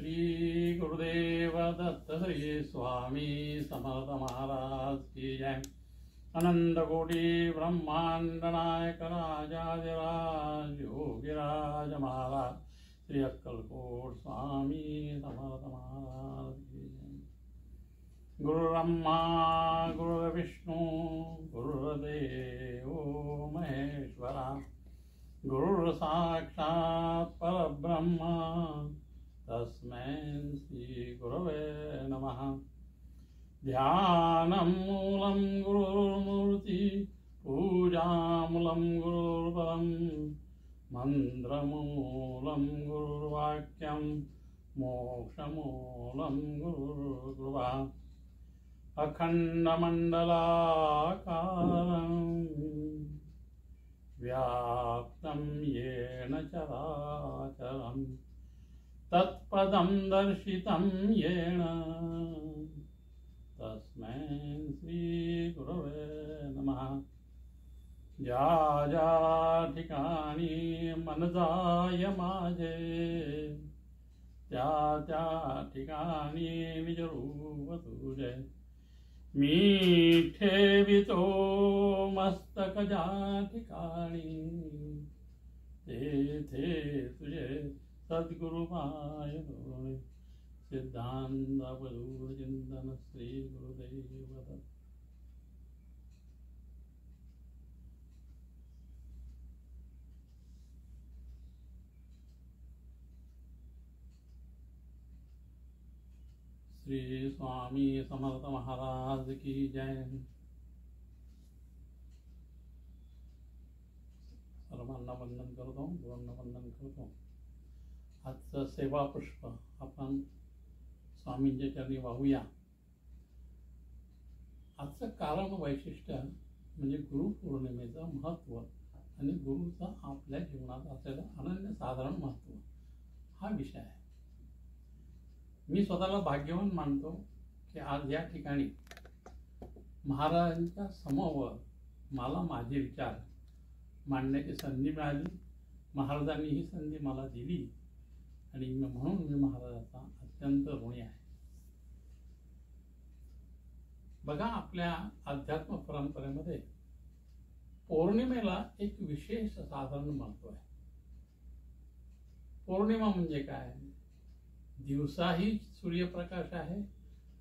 श्री गुरुदेव दत्त श्री स्वामी समर्थ महाराज की जय। अनंत कोटि ब्रह्मांड नायक राजाधिराज योगीराज महाराज श्री अक्कलकोट स्वामी समर्थ महाराज की जय। गुरुब्रह्मा गुरुर्विष्णु गुरुर्देव महेश्वरा गुरुर् साक्षात् परब्रह्म तस्मै श्री गुरवे नमः। ध्यानं मूलं गुरुर्मूर्ति पूजामूलं गुरुर्पदं मन्त्रमूलं गुरुर्वाक्यं मोक्षमूलं गुरुर्कृपा। अखण्डमण्डलाकारं व्याप्तं येन चराचरं तत्पदं दर्शितं येन तस्मै श्री गुरवे नमः। ज्या ज्या ठिकाणी मन जाय माझे त्या त्या ठिकाणी निज रूप तुझे मी ठेवितो मस्तक ज्या ठिकाणी तेथे तुझे सद्गुरु माय होय। सिद्धांत अवधूत चिंतन श्री गुरुदेव दत्त। श्री स्वामी समर्थ महाराज की जय। सर्वांना वंदन करतो, गुरूंना वंदन करतो। आजचं सेवा पुष्प आपण स्वामींच्या चरणी वाहूया। आजचं कारण वैशिष्ट्य म्हणजे गुरुपौर्णिमेचं महत्त्व आणि गुरुचं आपल्या जीवनात असलेलं अनन्यसाधारण महत्त्व हा विषय आहे। मी स्वतःला भाग्यवान मानतो की आज या ठिकाणी महाराजांच्या समोर मला माझे विचार मांडण्याची संधी मिळाली। महाराजांनी ही संधी मला दिली आणि म्हणून मी महाराजांचा अत्यंत ऋणी आहे। बघा, आपल्या अध्यात्म परंपरेमध्ये पौर्णिमेला एक विशेष साधारण महत्त्व आहे। पौर्णिमा म्हणजे काय? दिवसाही सूर्यप्रकाश आहे,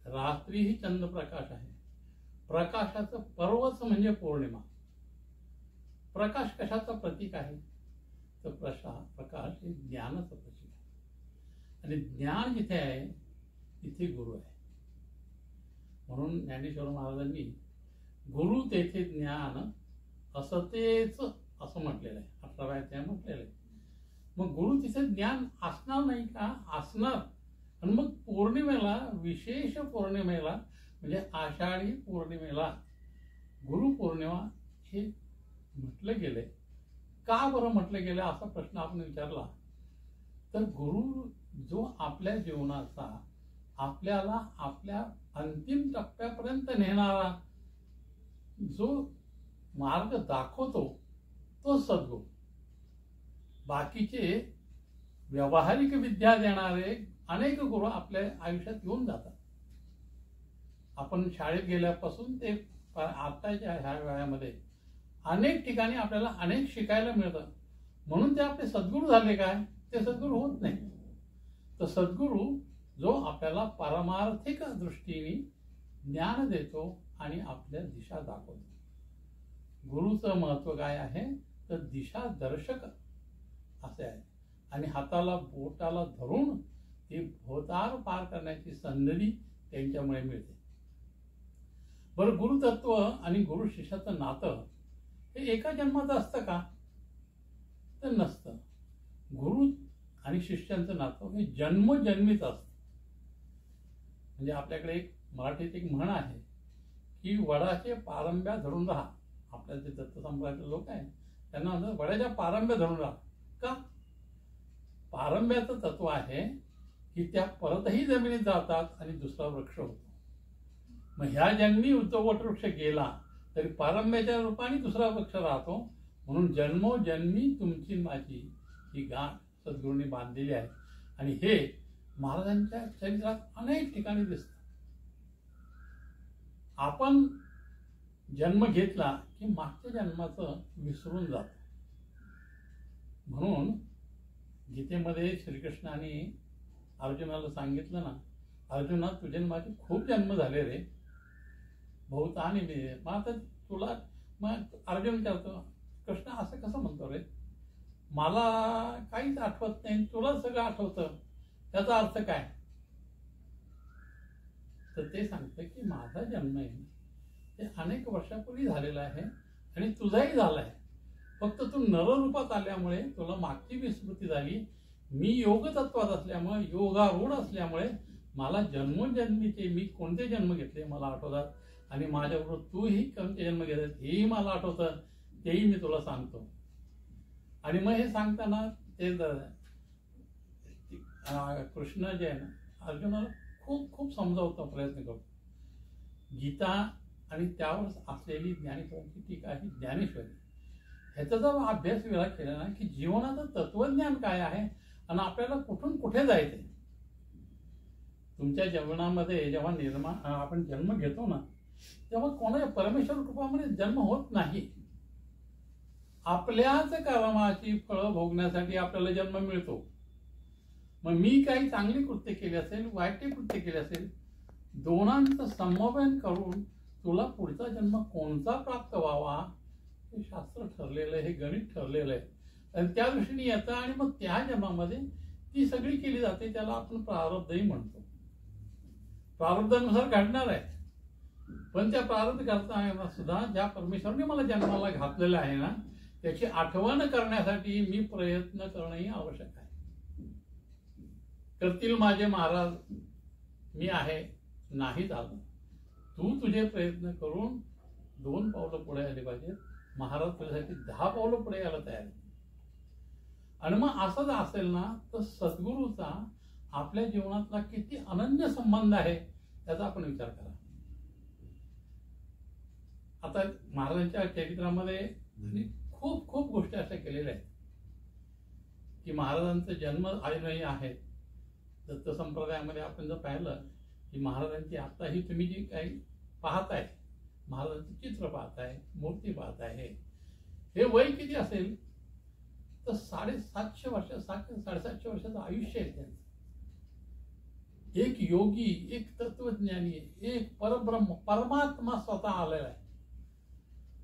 रात्रीही चंद्रप्रकाश आहे। प्रकाशाचं पर्वच म्हणजे पौर्णिमा। प्रकाश कशाचं प्रतीक आहे? तर प्रकाश हे ज्ञानाचं प्रतीक आहे आणि ज्ञान जिथे आहे तिथे गुरु आहे। म्हणून ज्ञानेश्वर महाराजांनी गुरु तेथे ज्ञान असतेच असं म्हटलेलं आहे। 18व्या अध्यायात म्हटलेलं आहे। मग गुरु तिथे ज्ञान असणार नाही का? असणार। आणि मग पौर्णिमेला, विशेष पौर्णिमेला म्हणजे आषाढी पौर्णिमेला गुरुपौर्णिमा हे म्हटलं गेले। का बरं म्हटलं गेलं असा प्रश्न आपण विचारला तर गुरु जो आपल्या जीवनाचा आपल्याला आपल्या अंतिम टप्प्यापर्यंत नेणारा जो मार्ग दाखवतो तो सद्गुरू। बाकीचे व्यावहारिक विद्या देणारे अनेक गुरु आपल्या आयुष्यात येऊन जातात। आपण शाळेत गेल्यापासून ते आताच्या ह्या वेळामध्ये अनेक ठिकाणी आपल्याला अनेक शिकायला मिळतं। म्हणून ते आपले सद्गुरू झाले काय? ते सद्गुरू होत नाही। तर सद्गुरू जो आपल्याला पारमार्थिक दृष्टीने ज्ञान देतो आणि आपल्या दिशा दाखवतो। गुरुचं महत्त्व काय आहे? तर दिशा दर्शक असे आहे आणि हाताला बोटाला धरून ती भोवताल पार करण्याची संधी त्यांच्यामुळे मिळते। बरं, गुरुतत्व आणि गुरु शिष्याचं नातं हे एका जन्माचं असतं का? तर नसतं। गुरु आणि शिष्यांचं नातं हे जन्मजन्मीच असतं। म्हणजे आपल्याकडे एक मराठीत एक म्हण आहे की वडाचे पारंब्या धरून राहा। आपल्या जे दत्त संप्रदायाचे लोक आहेत त्यांना म्हणतात वडाच्या पारंब्या धरून राहा। का? पारंब्याचं तत्व आहे की त्या परतही जमिनीत जातात आणि दुसरा वृक्ष होतो। मग ह्या जन्मी तो वटवृक्ष गेला तरी पारंब्याच्या रूपाने दुसरा वृक्ष राहतो। म्हणून जन्मोजन्मी तुमची माझी ही गाठ सद्गुरूंनी बांधलेली आहे आणि हे महाराजांच्या चरित्रात अनेक ठिकाणी दिसतं. आपण जन्म घेतला की मागच्या जन्माचं विसरून जातो. म्हणून गीतेमध्ये श्रीकृष्णाने अर्जुनाला सांगितलं ना, अर्जुना तुझे माझे खूप जन्म झाले रे, बहुतानी मी. मग आता तुला, मग अर्जुन विचारतो, कृष्ण असं कसं म्हणतो रे, मला काहीच आठवत नाही, तुला सगळं आठवतं, त्याचा अर्थ काय? तर ते सांगतं की माझा जन्म आहे ते अनेक वर्षापूर्वी झालेला आहे आणि तुझाही झाला आहे. फक्त तू नररूपात आल्यामुळे तुला मागची विस्मृती झाली. मी योग तत्वात असल्यामुळे, योगारूढ असल्यामुळे मला जन्मोजन्मीचे मी कोणते जन्म घेतले मला आठवतात आणि माझ्याबरोबर तूही कोणते जन्म घेतले हेही मला आठवतं, तेही मी तुला सांगतो. आणि मग हे सांगताना ते कृष्ण जे आहे ना, अर्जुनाला खूप खूप समजावता प्रयत्न करतो. गीता आणि त्यावर असलेली ज्ञानेश्वरांची टीका ही ज्ञानेश्वरी, ह्याचा जर अभ्यास वेळा केला ना की जीवनाचं तत्वज्ञान काय आहे आणि आपल्याला कुठून कुठे जायचंय. तुमच्या जीवनामध्ये जेव्हा आपण जन्म घेतो ना, तेव्हा कोणाच्या परमेश्वर कृपामध्ये जन्म होत नाही. आपल्याच कर्माची फळं भोगण्यासाठी आपल्याला जन्म मिळतो. मग मी काही चांगली कृत्य केली असेल, वाईट कृत्य केली असेल, दोनांचं समन्वय करून तुला पुढचा जन्म कोणता प्राप्त व्हावा हे शास्त्र ठरलेलं आहे, हे गणित ठरलेलं आहे. आणि त्या दृष्टीने येतं आणि मग त्या जन्मामध्ये ती सगळी केली जाते. त्याला आपण प्रारब्धही म्हणतो. प्रारब्धानुसार घडणार आहे. पण त्या प्रारब्ध करताना सुद्धा ज्या परमेश्वराने मला जन्माला घातलेलं आहे ना, त्याची आठवण करण्यासाठी मी प्रयत्न करणंही आवश्यक आहे. करतील माझे महाराज, मी आहे, नाही झालं. तू तुझे प्रयत्न करून 2 पावलं पुढे आले पाहिजे. महाराज तुझ्यासाठी 10 पावलं पुढे यायला तयार आहे. आणि मग असं जर असेल ना, तर सद्गुरूचा आपल्या जीवनातला किती अनन्य संबंध आहे त्याचा आपण विचार करा. आता महाराजांच्या चरित्रामध्ये खूप खूप गोष्टी अशा केलेल्या आहेत की महाराजांचा जन्म आलेलाही आहे. दत्त संप्रदायामध्ये आपण जर पाहिलं की महाराजांची आत्ताही तुम्ही जी काही पाहताय, महाराजांचं चित्र पाहताय, मूर्ती पाहताय, हे वय किती असेल तर 750 वर्ष, 750 वर्षाचं आयुष्य आहे त्यांचं. एक योगी, एक तत्वज्ञानी, एक परब्रह्म, परमात्मा स्वतः आलेला आहे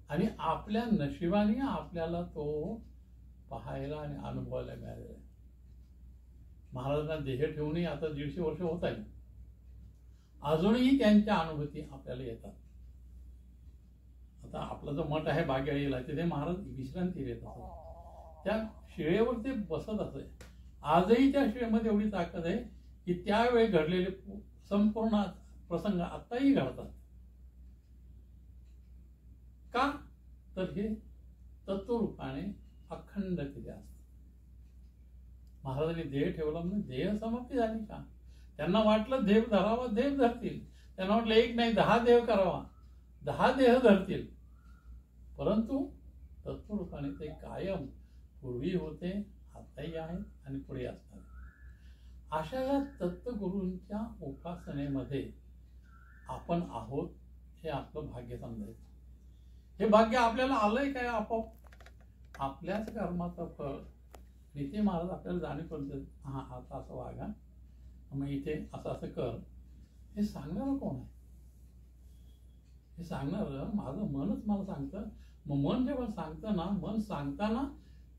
आणि आपल्या नशिबाने आपल्याला तो पाहायला आणि अनुभवायला मिळालेला आहे. महाराजांना देह ठेवूनही आता 150 वर्ष होत आहे. अजूनही त्यांच्या अनुभूती आपल्याला येतात. आता आपला जो मठ आहे बागेळीला, तिथे महाराज विश्रांती घेत असतात. त्या शिळेवर ते बसत असे. आजही त्या शिळेमध्ये एवढी ताकद आहे की त्यावेळी घडलेले संपूर्ण प्रसंग आताही घडतात. का तर हे तत्वरूपाने अखंड केले असतात. महाराजांनी देह ठेवला म्हणजे देह समाप्ती झाली का? त्यांना वाटलं देव धरावा, देव धरतील. त्यांना वाटलं 1 नाही 10 देव करावा, 10 देह धरतील. परंतु तत्वरूपाने ते कायम पूर्वी होते, आताही आहेत आणि पुढे असतात. अशा या तत्वगुरूंच्या उपासनेमध्ये आपण आहोत हे आपलं भाग्य समजायचं. हे भाग्य आपल्याला आलंय काय? आपोआप आपल्याच कर्माचं फळ. इथे महाराज आपल्याला जाणीव करून, हा आता असं वागा, मग इथे असं असं कर, हे सांगणारं कोण आहे? हे सांगणारं माझं मनच मला सांगतं. मग मन जेव्हा सांगतं ना, मन सांगताना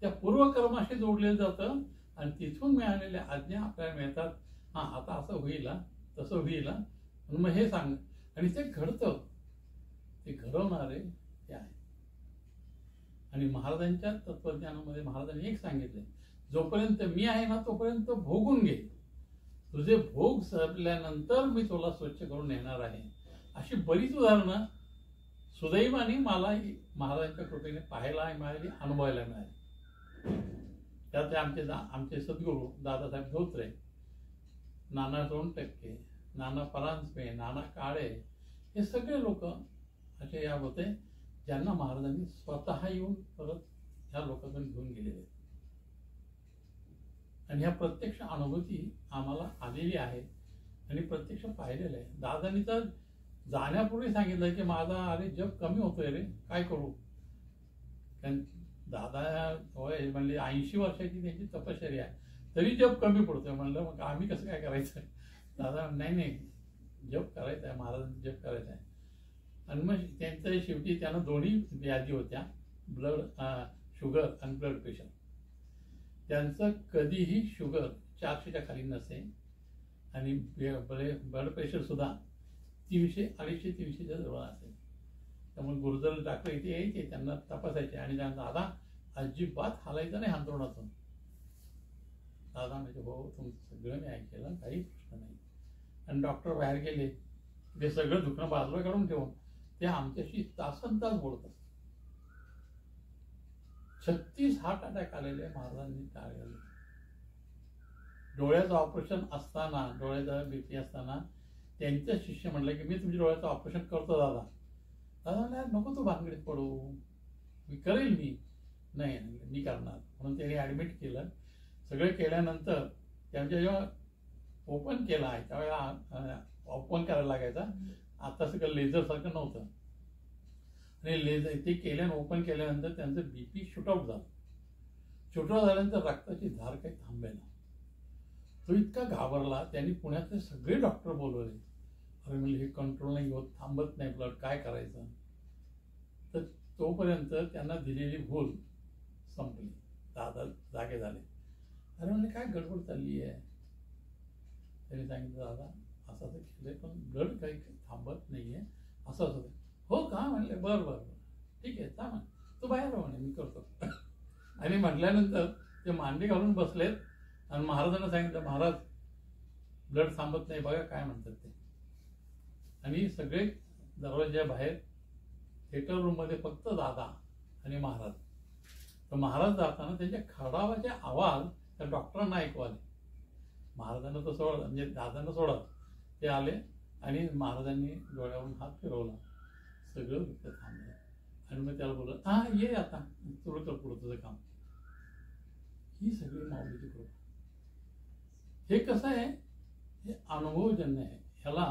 त्या पूर्वकर्माशी जोडलेलं जातं आणि तिथून मिळालेल्या आज्ञा आपल्याला मिळतात. हा आता असं होईल, तसं होईल, मग हे सांग. आणि ते घडतं. ते घडवणारे ते आहे. आणि महाराजांच्या तत्वज्ञानामध्ये महाराजांनी एक सांगितले, जोपर्यंत मी आहे ना तोपर्यंत भोगून घे. तुझे भोग सरल्यानंतर मी तुला स्वच्छ करून नेणार आहे. अशी बरीच उदाहरणं सुदैवाने मला महाराजांच्या कृपेने पाहायला मिळाली, अनुभवायला मिळाली. त्यात आमचे सद्गुरू दादासाहेब धोत्रे, नाना सोनटक्के, नाना परांजपे, नाना काळे, हे सगळे लोक असे या होते ज्यांना महाराजांनी स्वतः येऊन परत ह्या लोकांकडून घेऊन गेलेले. आणि ह्या प्रत्यक्ष अनुभूती आम्हाला आलेली आहे आणि प्रत्यक्ष पाहिलेलं आहे. दादांनी तर जाण्यापूर्वी सांगितलं की माझा अरे जप कमी होतोय रे, काय करू. कारण दादा होय म्हणले 80 वर्षाची त्यांची तपश्चर्या आहे, तरी जप कमी पडतोय. म्हणलं मग आम्ही कसं काय करायचं. दादा नाही नाही, जप करायचा आहे, महाराजांचा जप करायचा आहे. आणि मग त्यांचं शेवटी त्यांना दोन्ही व्याधी होत्या, शुगर आणि ब्लड प्रेशर. त्यांचं कधीही शुगर 400च्या खाली नसे आणि ब्लड प्रेशर सुद्धा 300, 250, 300च्या जवळ असेल. त्यामुळे गुरुजर डॉक्टर इथे यायचे, त्यांना तपासायचे आणि त्यांना दादा अजिबात हालायचं नाही अंथरुणातून. दादा म्हणजे हो तुमचं सगळं मी ऐकलं, काही प्रश्न नाही. आणि डॉक्टर बाहेर गेले, ते सगळं दुखणं बाजूला काढून ठेवून ते आमच्याशी तासनतास बोलत असतात. 36 हार्ट अटॅक आलेले महाराजांनी टाळले. डोळ्याचं ऑपरेशन असताना, डोळ्याचा बीपी असताना त्यांचा शिष्य म्हणलं की मी तुमच्या डोळ्याचं ऑपरेशन करतो दादा. दादा म्हणला नको तू भानगडीत पडू, मी करेल, नाही मी करणार. म्हणून त्यांनी ॲडमिट केलं. सगळं केल्यानंतर त्यांच्या जेव्हा ओपन केला आहे त्यावेळेला ओपन करायला लागायचा, आता सगळं लेझरसारखं नव्हतं. आणि लेझर ते केल्यानं ओपन केल्यानंतर त्यांचं बीपी शूटआउट झालं. शूटआउट झाल्यानंतर रक्ताची धार काही थांबेना. तो इतका घाबरला, त्यांनी पुण्यातले सगळे डॉक्टर बोलवले. अरे म्हणजे हे कंट्रोल नाही होत, थांबत नाही ब्लड, काय करायचं. तर तोपर्यंत त्यांना दिलेली भूल संपली. दादा जागे झाले. अरे म्हणजे काय गडबड चालली आहे. त्यांनी सांगितलं दादा असं असं केलंय पण ब्लड काही थांबत नाहीये, असं असं. हो का म्हणले, बरं बरं बरं ठीक आहे चांगलं, तू बाहेर म्हणे मी करतो. आणि म्हटल्यानंतर ते मांडी घालून बसलेत आणि महाराजांना सांगितलं महाराज ब्लड थांबत नाही, बघा काय म्हणतात ते. आणि सगळे दरवाज्या बाहेर थिएटर रूममध्ये फक्त दादा आणि महाराज. तर महाराज जाताना त्यांच्या खडावाचे आवाज त्या डॉक्टरांना ऐकू आले. महाराजांना तर सोडत म्हणजे दादांना सोडत ते आले आणि महाराजांनी डोळ्यावरून हात फिरवला, सगळं वृत्त थांबलं. आणि मग त्याला बोललं हा ये आता सुरू कर पुढं तुझं काम. ही सगळी माऊलीची कृपा. हे कसं आहे, हे अनुभवजन्य आहे. ह्याला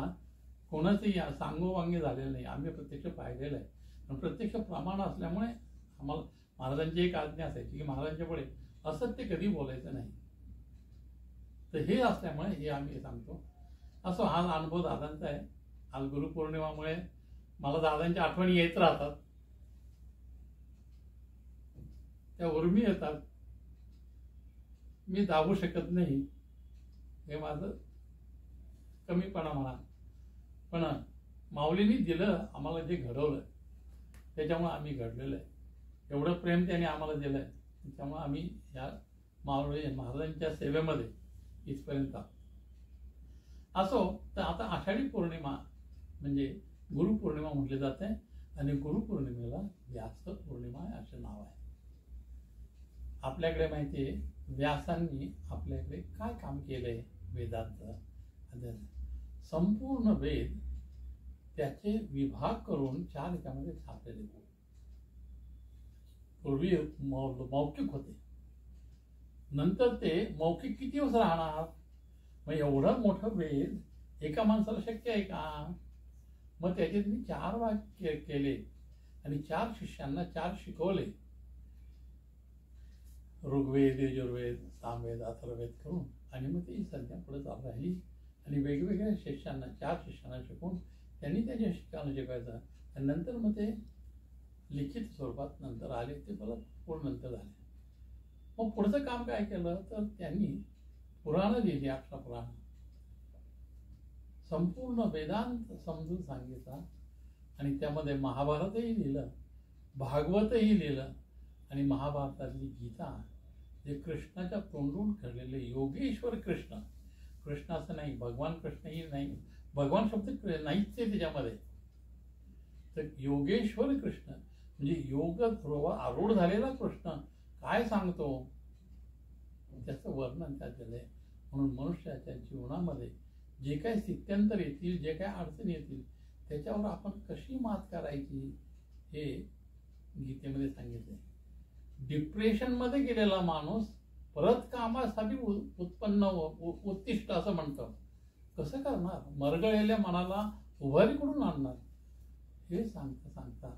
कोणाचंही सांगोवांगे झालेलं नाही, आम्ही प्रत्यक्ष पाहिलेलं आहे. आणि प्रत्यक्ष प्रमाण असल्यामुळे आम्हाला महाराजांची एक आज्ञा असायची की महाराजांच्या पुढे असत्य कधी बोलायचं नाही. तर हे असल्यामुळे हे आम्ही सांगतो. असं हा अनुभव दादांचा आहे. आज गुरुपौर्णिमामुळे मला दादांच्या आठवणी येत राहतात, त्या उर्मी येतात. मी दाबू शकत नाही, हे माझं कमीपणा म्हणा. पण माऊलींनी दिलं आम्हाला, जे घडवलं त्याच्यामुळे आम्ही घडलेलं आहे. एवढं प्रेम त्याने आम्हाला दिलं आहे, त्याच्यामुळे आम्ही या माऊली महाराजांच्या सेवेमध्ये इथपर्यंत असो. तर आता आषाढी पौर्णिमा म्हणजे गुरुपौर्णिमा म्हटली जाते आणि गुरुपौर्णिमेला व्यास पौर्णिमा असं नाव आहे. आपल्याकडे माहिती आहे व्यासांनी आपल्याकडे काय काम केलंय. वेदांत संपूर्ण वेद त्याचे विभाग करून 4 ह्याच्यामध्ये छापलेले. पूर्वी मौखिक होते, नंतर ते मौखिक किती दिवस राहणार. मग एवढं मोठं वेद एका माणसाला शक्य आहे का. मग त्याचे तुम्ही 4 भाग केले आणि 4 शिष्यांना 4 शिकवले. ऋग्वेद, यजुर्वेद, सामवेद, अथर्ववेद करून आणि मग ती संख्या पुढे चालू राहिली. आणि वेगवेगळ्या शिष्यांना 4 शिष्यांना शिकवून त्यांनी त्याच्या शिष्यांना शिकवायचं. आणि नंतर मग ते लिखित स्वरूपात नंतर आले, ते परत पूर्ण नंतर झाले. मग पुढचं काम काय केलं तर त्यांनी पुराणं लिहिली, 18 पुराण, संपूर्ण वेदांत समजून सांगितला. आणि त्यामध्ये महाभारतही लिहिलं, भागवतही लिहिलं. आणि महाभारतातली गीता जे कृष्णाच्या तोंडून घडलेले योगेश्वर कृष्ण, कृष्ण असं नाही, भगवान कृष्णही नाही, भगवान शब्द नाहीच आहे त्याच्यामध्ये. तर योगेश्वर कृष्ण म्हणजे योग ध्रुव आरूढ झालेला कृष्ण काय सांगतो त्याचं वर्णन त्यात झालंय. म्हणून मनुष्याच्या जीवनामध्ये जे काही स्थित्यंतर येतील, जे काही अडचणी येतील, त्याच्यावर आपण कशी मात करायची हे गीतेमध्ये सांगितलंय. डिप्रेशनमध्ये गेलेला माणूस परत कामासाठी उत्पन्न उत्तिष्ठ असं म्हणतं. कसं करणार? मरगळलेल्या मनाला उभारी कुठून आणणार? हे सांगता सांगता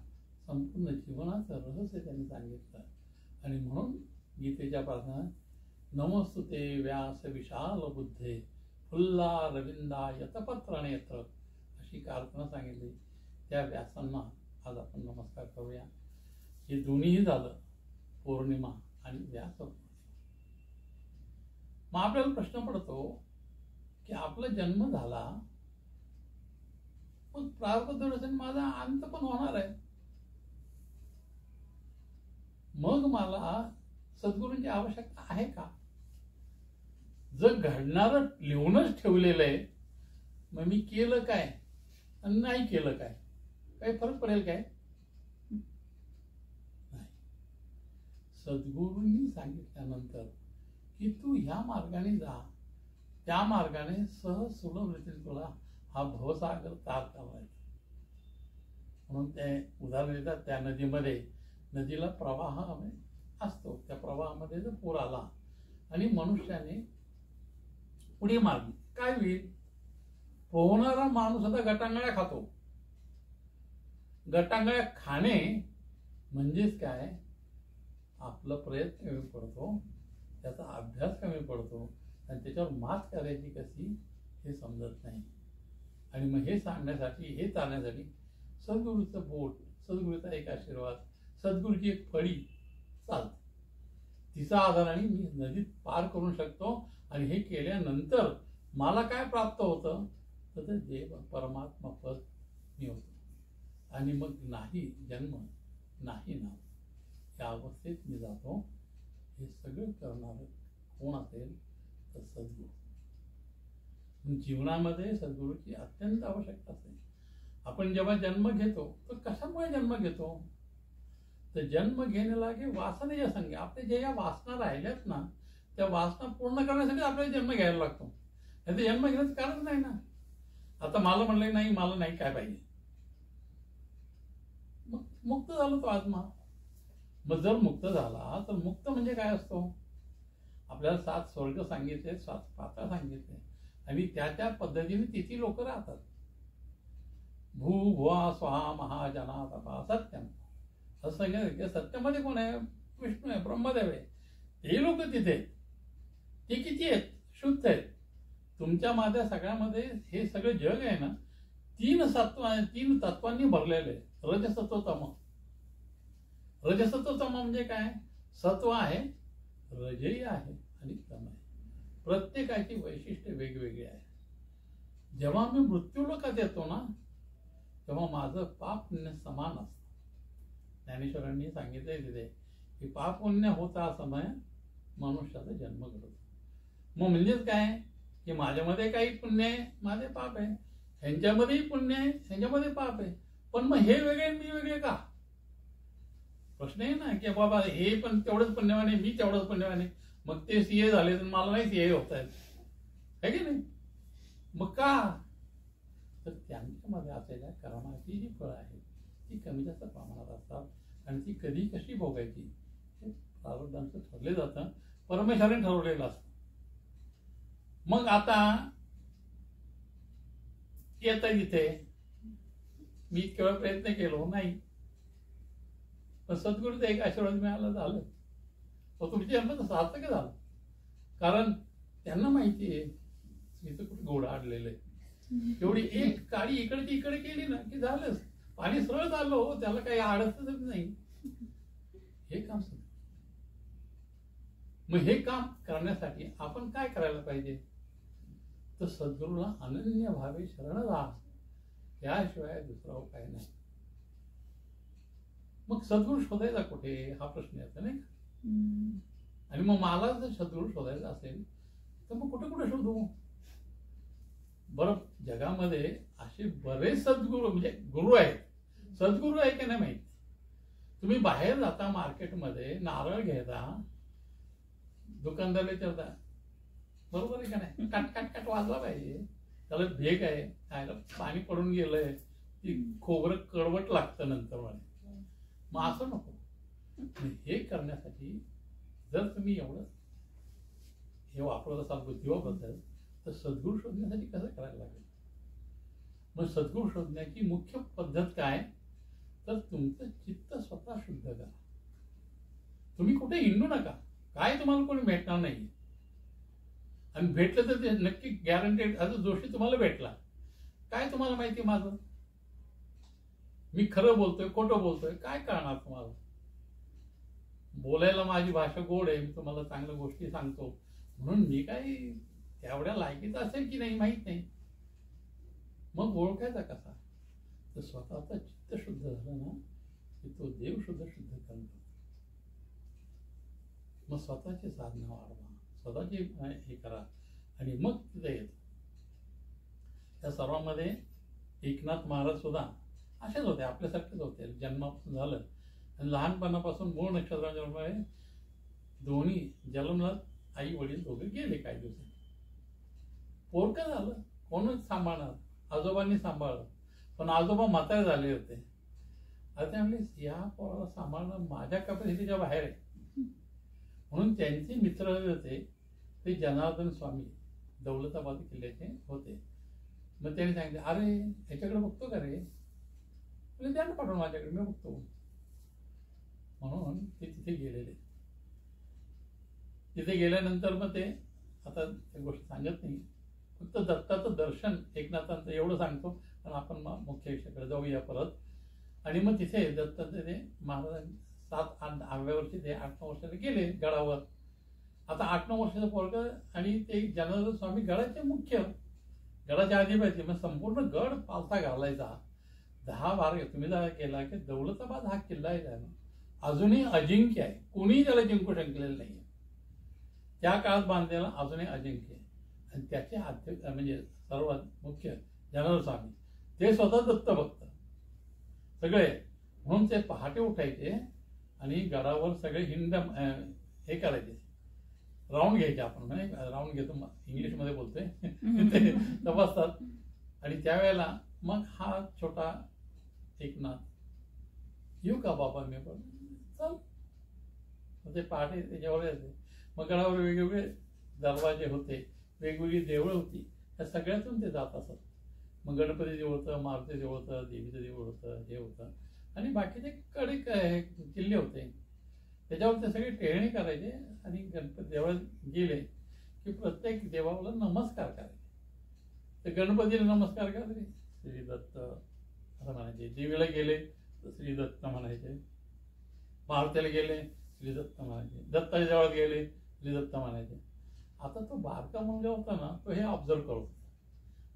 संपूर्ण जीवनाचं रहस्य त्यांनी सांगितलं. आणि म्हणून गीतेच्या प्रार्थना नमोस्तुते व्यास विशाल बुद्धे फुल्ला रविंदा यतपत्र नेत्र अशी प्रार्थना सांगितली. त्या व्यासांना आज आपण नमस्कार करूया. हे दोन्हीही झालं, पौर्णिमा आणि व्यास. मग आपल्याला प्रश्न पडतो की आपला जन्म झाला, मग प्रारब्ध दर्शन माझा अंत पण होणार आहे. मग मला सद्गुरूंची आवश्यकता आहे का? जर घडणारं लिहूनच ठेवलेलं आहे, मग मी केलं काय आणि नाही केलं काय, काही फरक पडेल काय? नाही. सद्गुरूंनी सांगितल्यानंतर की तू ह्या मार्गाने जा, त्या मार्गाने सहज सुलभ रीतीने तुला हा भवसागर पार करायचा. म्हणून ते उदाहरण देतात, त्या नदीमध्ये, नदीला प्रवाह असतो, त्या प्रवाहामध्ये जर पूर आला आणि मनुष्याने उडी मारली, काय होईल? पोहणारा माणूस आता गटांगळ्या खातो. गटांगळ्या खाणे म्हणजेच काय? आपला प्रयत्न कमी पडतो, त्याचा अभ्यास कमी पडतो आणि त्याच्यावर मात करायची कशी हे समजत नाही. आणि मग हे सांगण्यासाठी, हे चालण्यासाठी सद्गुरूचं बोट, सद्गुरूचा एक आशीर्वाद, सद्गुरूची एक फळी चालते. तिचा आधाराने मी नदीत पार करू शकतो. आणि हे केल्यानंतर मला काय प्राप्त होतं? तर देव परमात्मा पद मिळवतो. आणि मग नाही जन्म नाही नाव, या अवस्थेत मी जातो. हे सगळं करणार कोण असेल? तर सद्गुरू. जीवनामध्ये सद्गुरूची अत्यंत आवश्यकता असते. आपण जेव्हा जन्म घेतो तर कशामुळे जन्म घेतो? तर जन्म घेणे लागे वासनेच्या संगे. आपल्या ज्या या वासना राहिल्यात ना, त्या वासना पूर्ण करण्यासाठी आपल्याला जन्म घ्यायला लागतो. नाही तर जन्म घेण्याचं कारण नाही ना. आता मला म्हणलं नाही, मला नाही काय पाहिजे, मग मुक्त झालो तो आत्मा. मग जर मुक्त झाला तर मुक्त म्हणजे काय असतो? आपल्याला 7 स्वर्ग सांगितले, 7 पातळ सांगितले आणि त्या पद्धतीने तिथे लोक राहतात. भू भुवा स्वाहा महाजना तपा सत्यम असं सांगितलं की सत्यमध्ये कोण आहे? विष्णू आहे, ब्रह्मदेव आहे. ते लोक तिथे, ते किती आहेत? शुद्ध आहेत. तुमच्या माझ्या सगळ्यामध्ये हे सगळं जग आहे ना, 3 तत्वांनी भरलेलं आहे. रजसत्व तम. रजसत्व तम म्हणजे काय? सत्व आहे, रजही आहे आणि तम आहे. प्रत्येकाची वैशिष्ट्ये वेगवेगळी आहे. जेव्हा मी मृत्यूलोकात येतो ना, तेव्हा माझं पाप पुण्य समान असतं. ज्ञानेश्वरांनी सांगितलंय तिथे की पाप पुण्य होता समय मनुष्याचा जन्म घडतो. मग म्हणजेच काय? की माझ्यामध्ये काही पुण्य आहे, माझे पाप आहे. ह्यांच्यामध्येही पुण्य आहे, ह्यांच्यामध्ये पाप आहे. पण मग हे वेगळे मी वेगळे का? प्रश्न आहे ना की बाबा हे पण तेवढंच पुण्यवान आहे, मी तेवढंच पुण्यवान आहे. मग ते सीए झाले तर मला नाही सीए होत आहेत, है की नाही? मग का? तर त्यांच्यामध्ये असलेल्या कर्माची जी फळं आहेत ती कमी जास्त प्रमाणात असतात आणि ती कधी कशी भोगायची हे प्रारब्धांचं ठरले जातं, परमेश्वराने ठरवलेलं असतं. मग आता येतं इथे मी इतक्या वेळ प्रयत्न केलो नाही, पण सद्गुरूचा एक आशीर्वाद मिळाला, झालं. तो तुमच्या जन्म सार्थक झालं. कारण त्यांना माहिती आहे इथं कुठे घोडा अडलेलं आहे. एवढी एक काळी इकडची इकडे केली ना की झालंच, पाणी सरळ चाललो, त्याला काही अडचणच नाही. हे काम सुद्धा. मग हे काम करण्यासाठी आपण काय करायला पाहिजे? तर सद्गुरूला अनन्य भावे शरण राहा, त्याशिवाय दुसरा उपाय नाही. मग सद्गुरू शोधायचा कुठे हा प्रश्न येतो नाही का? आणि मग मला जर सद्गुरू शोधायचा असेल तर मग कुठे कुठे शोधू? बरं, जगामध्ये असे बरेच सद्गुरू म्हणजे गुरु आहेत. सद्गुरू आहे की नाही माहिती. तुम्ही बाहेर जाता मार्केटमध्ये, नारळ घेता, दुकानदार विचारता बरोबर आहे का नाही? काट काट काट वाजला पाहिजे, त्याला भेग आहे, खायला पाणी पडून गेलंय, ती खोबरं कडवट लागतं नंतर म्हणे. मग असं नको. हे करण्यासाठी जर तुम्ही एवढं हे वापरत असाल, बुद्धी वापरत असाल, तर सद्गुरू शोधण्यासाठी कसं करायला लागेल? मग सद्गुरू शोधण्याची मुख्य पद्धत काय? तर तुमचं चित्त स्वतः शुद्ध करा. तुम्ही कुठे हिंडू नका. काय तुम्हाला कोणी भेटणार नाही, आणि भेटलं तर ते नक्की गॅरंटेड. आता जोशी तुम्हाला भेटला, काय तुम्हाला माहिती माझं? मी खरं बोलतोय खोटं बोलतोय काय कळणार तुम्हाला? बोलायला माझी भाषा गोड आहे, मी तुम्हाला चांगल्या गोष्टी सांगतो, म्हणून मी काय तेवढ्या लायकीचा असेल की नाही माहित नाही. मग ओळखायचा कसा? तर स्वतःचा चित्त शुद्ध झालं ना की तो देव सुद्धा शुद्ध करतो. मग स्वतःची साधना वाढवा, स्वतःची हे करा, आणि मग तिथे येतो. त्या सर्वांमध्ये एकनाथ महाराज सुद्धा असेच होते, आपल्यासारखेच होते. जन्मापासून झालं आणि लहानपणापासून मूळ नक्षत्रामुळे दोन्ही जन्मला आई वडील दोघे गेले. काही दिवसांनी पोरकं झालं, कोणच सांभाळणार? आजोबांनी सांभाळलं, पण आजोबा म्हातारे झाले होते. आता म्हणले या पोराला सांभाळणं माझ्या कॅपॅसिटीच्या बाहेर आहे. म्हणून त्यांचे मित्र होते ते जनार्दन स्वामी दौलताबाद किल्ल्याचे होते. मग त्यांनी सांगितले, अरे याच्याकडे बघतो का रे? म्हणजे त्यांना पाठवून माझ्याकडे, मी बघतो. म्हणून ते तिथे गेलेले. तिथे गेल्यानंतर मग ते आता त्या गोष्टी सांगत नाही, फक्त दत्ताचं दर्शन एकनाथांचं एवढं सांगतो. पण आपण मुख्य विषयाकडे जाऊया परत. आणि मग तिथे दत्ताचं ते महाराज 7-8 वर्षी ते 8-9 वर्षाला गेले गडावर. आता 8-9 वर्षाचं पोरगं, आणि ते जनार्दन स्वामी गडाचे मुख्य, गडाच्या अधिपती. मग संपूर्ण गड पालथा घालायचा. 10-12 तुम्ही जर केला की दौलताबाद हा किल्ला आहे ना अजूनही अजिंक्य आहे, कोणीही त्याला जिंकू शकलेलं नाही. त्या काळात बांधलेला अजूनही अजिंक्य आहे. आणि त्याचे अध्यक्ष म्हणजे सर्वात मुख्य जनार्दन स्वामी, ते स्वतः दत्तभक्त सगळे. म्हणून ते पहाटे उठायचे आणि गडावर सगळे हिंड हे करायचे, राऊंड घ्यायचे. आपण म्हणजे राऊंड घेतो, इंग्लिशमध्ये बोलतोय ते तपासतात. आणि त्यावेळेला मग हा छोटा एकनाथ, येऊ का बाबा? मी पण चल. ते पहाटे त्याच्यावर यायचे. मग गडावर वेगवेगळे दरवाजे होते, वेगवेगळी देवळं होती, त्या सगळ्यातून ते जात असत. मग गणपती देऊळ होतं, मारुती देऊळ होतं, देवीचं देऊळ होतं, हे होतं, आणि बाकीचे कडे किल्ले होते. त्याच्यावर ते सगळे टेहळणी करायचे. आणि गणपती देवळात गेले की प्रत्येक देवाला नमस्कार करायचे. ते गणपतीला नमस्कार करायचे, श्री दत्त असं म्हणायचे. देवीला गेले तर श्री दत्त म्हणायचे, मारुतीला गेले श्री दत्त म्हणायचे, दत्ताच्या देवळात गेले श्री दत्त म्हणायचे. आता तो बारका मुलगा होता ना, तो हे ऑब्झर्व करत होता.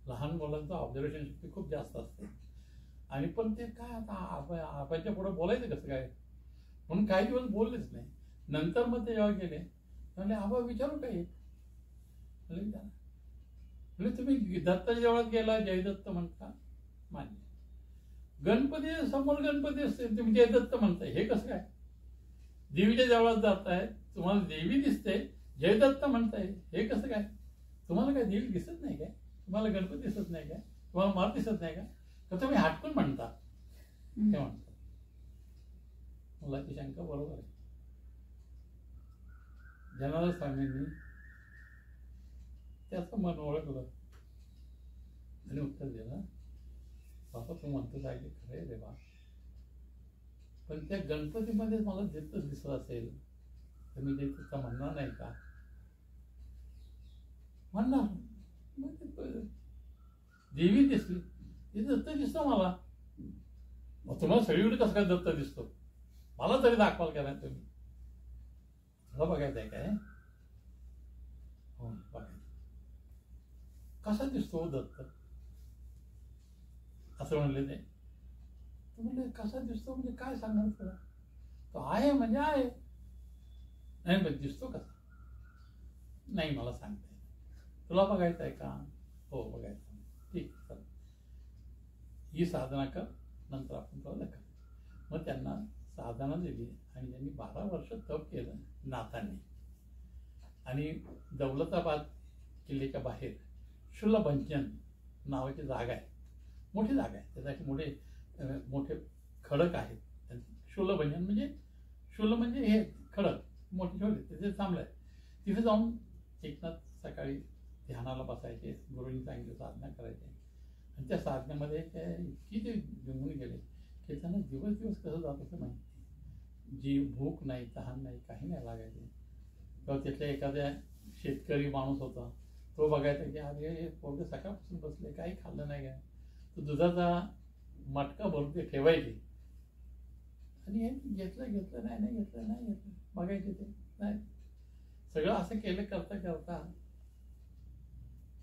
लहान मुलांचं ऑब्झर्वेशन शक्ती खूप जास्त असते. आणि पण ते काय आता आबाच्या पुढे बोलायचं कसं काय, म्हणून काही दिवस बोललेच नाही. नंतर मग ते जेव्हा गेले म्हणजे आबा विचारू काय, म्हणजे तुम्ही दत्ताच्या देवळात गेला जयदत्त म्हणता, मान्य. गणपती समोर गणपती असते, तुम्ही जयदत्त म्हणताय, हे कसं काय? देवीच्या देवळात जाताय, तुम्हाला देवी दिसते, जयदत्त म्हणताय, हे कसं काय? तुम्हाला काय देवी दिसत नाही काय? तुम्हाला गणपती दिसत नाही काय? तुम्हाला मार दिसत नाही का? तर तुम्ही हटकून म्हणता, हे म्हणतात. मुलाची शंका बरोबर आहे. जनार्दन स्वामींनी त्याचं मन ओळखलं आणि उत्तर दिलं, बाबा तू म्हणतो काय खरंय रे बा, पण त्या गणपतीमध्ये मला दत्त दिसत असेल तर मी दत्तचा म्हणणार नाही का? म्हणणार. देवी दिसली, ती दत्त दिसतो मला. मग तुम्हाला सगळीकडे कसं काय दत्त दिसतो? मला तरी दाखवाल का नाही तुम्ही? तुला बघायचं आहे काय? हो बघायचं. कसा दिसतो दत्त असं म्हणले ते. म्हणले कसा दिसतो म्हणजे काय सांगणार तुला? तो आहे म्हणजे आहे. नाही पण दिसतो कसा? नाही मला सांगता येईल. तुला बघायचं आहे का? हो बघायचं. ठीक चल, ही साधना कर, नंतर आपण तुला दाखव. मग त्यांना साधना दिली आणि त्यांनी 12 वर्ष तप केलं नाथांनी. आणि दौलताबाद किल्ल्याच्या बाहेर शुलभंजन नावाची जागा आहे, मोठी जागा आहे. त्यासाठी मोठे खडक आहेत. शुलभंजन म्हणजे शुल म्हणजे हे खडक मोठे छोटे, तिथे थांबलंय. तिथे जाऊन एकनाथ सकाळी ध्यानाला बसायचे, गुरुंनी सांगितलं साधना करायचे, आणि त्या साधनेमध्ये ते इतकी ते जुंबून गेले की त्यांना दिवस दिवस कसं जात असं माहिती नाही. जी भूक नाही, तहान नाही, काही नाही लागायचे. तेव्हा तिथल्या एखाद्या शेतकरी माणूस होता, तो बघायचा की अरे पोरगं सकाळपासून बसले, काही खाल्लं नाही काय, तो दुधाचा मटका भरून ते ठेवायचे, आणि हे घेतलं नाही घेतलं बघायचे ते नाही. सगळं असं केलं करता करता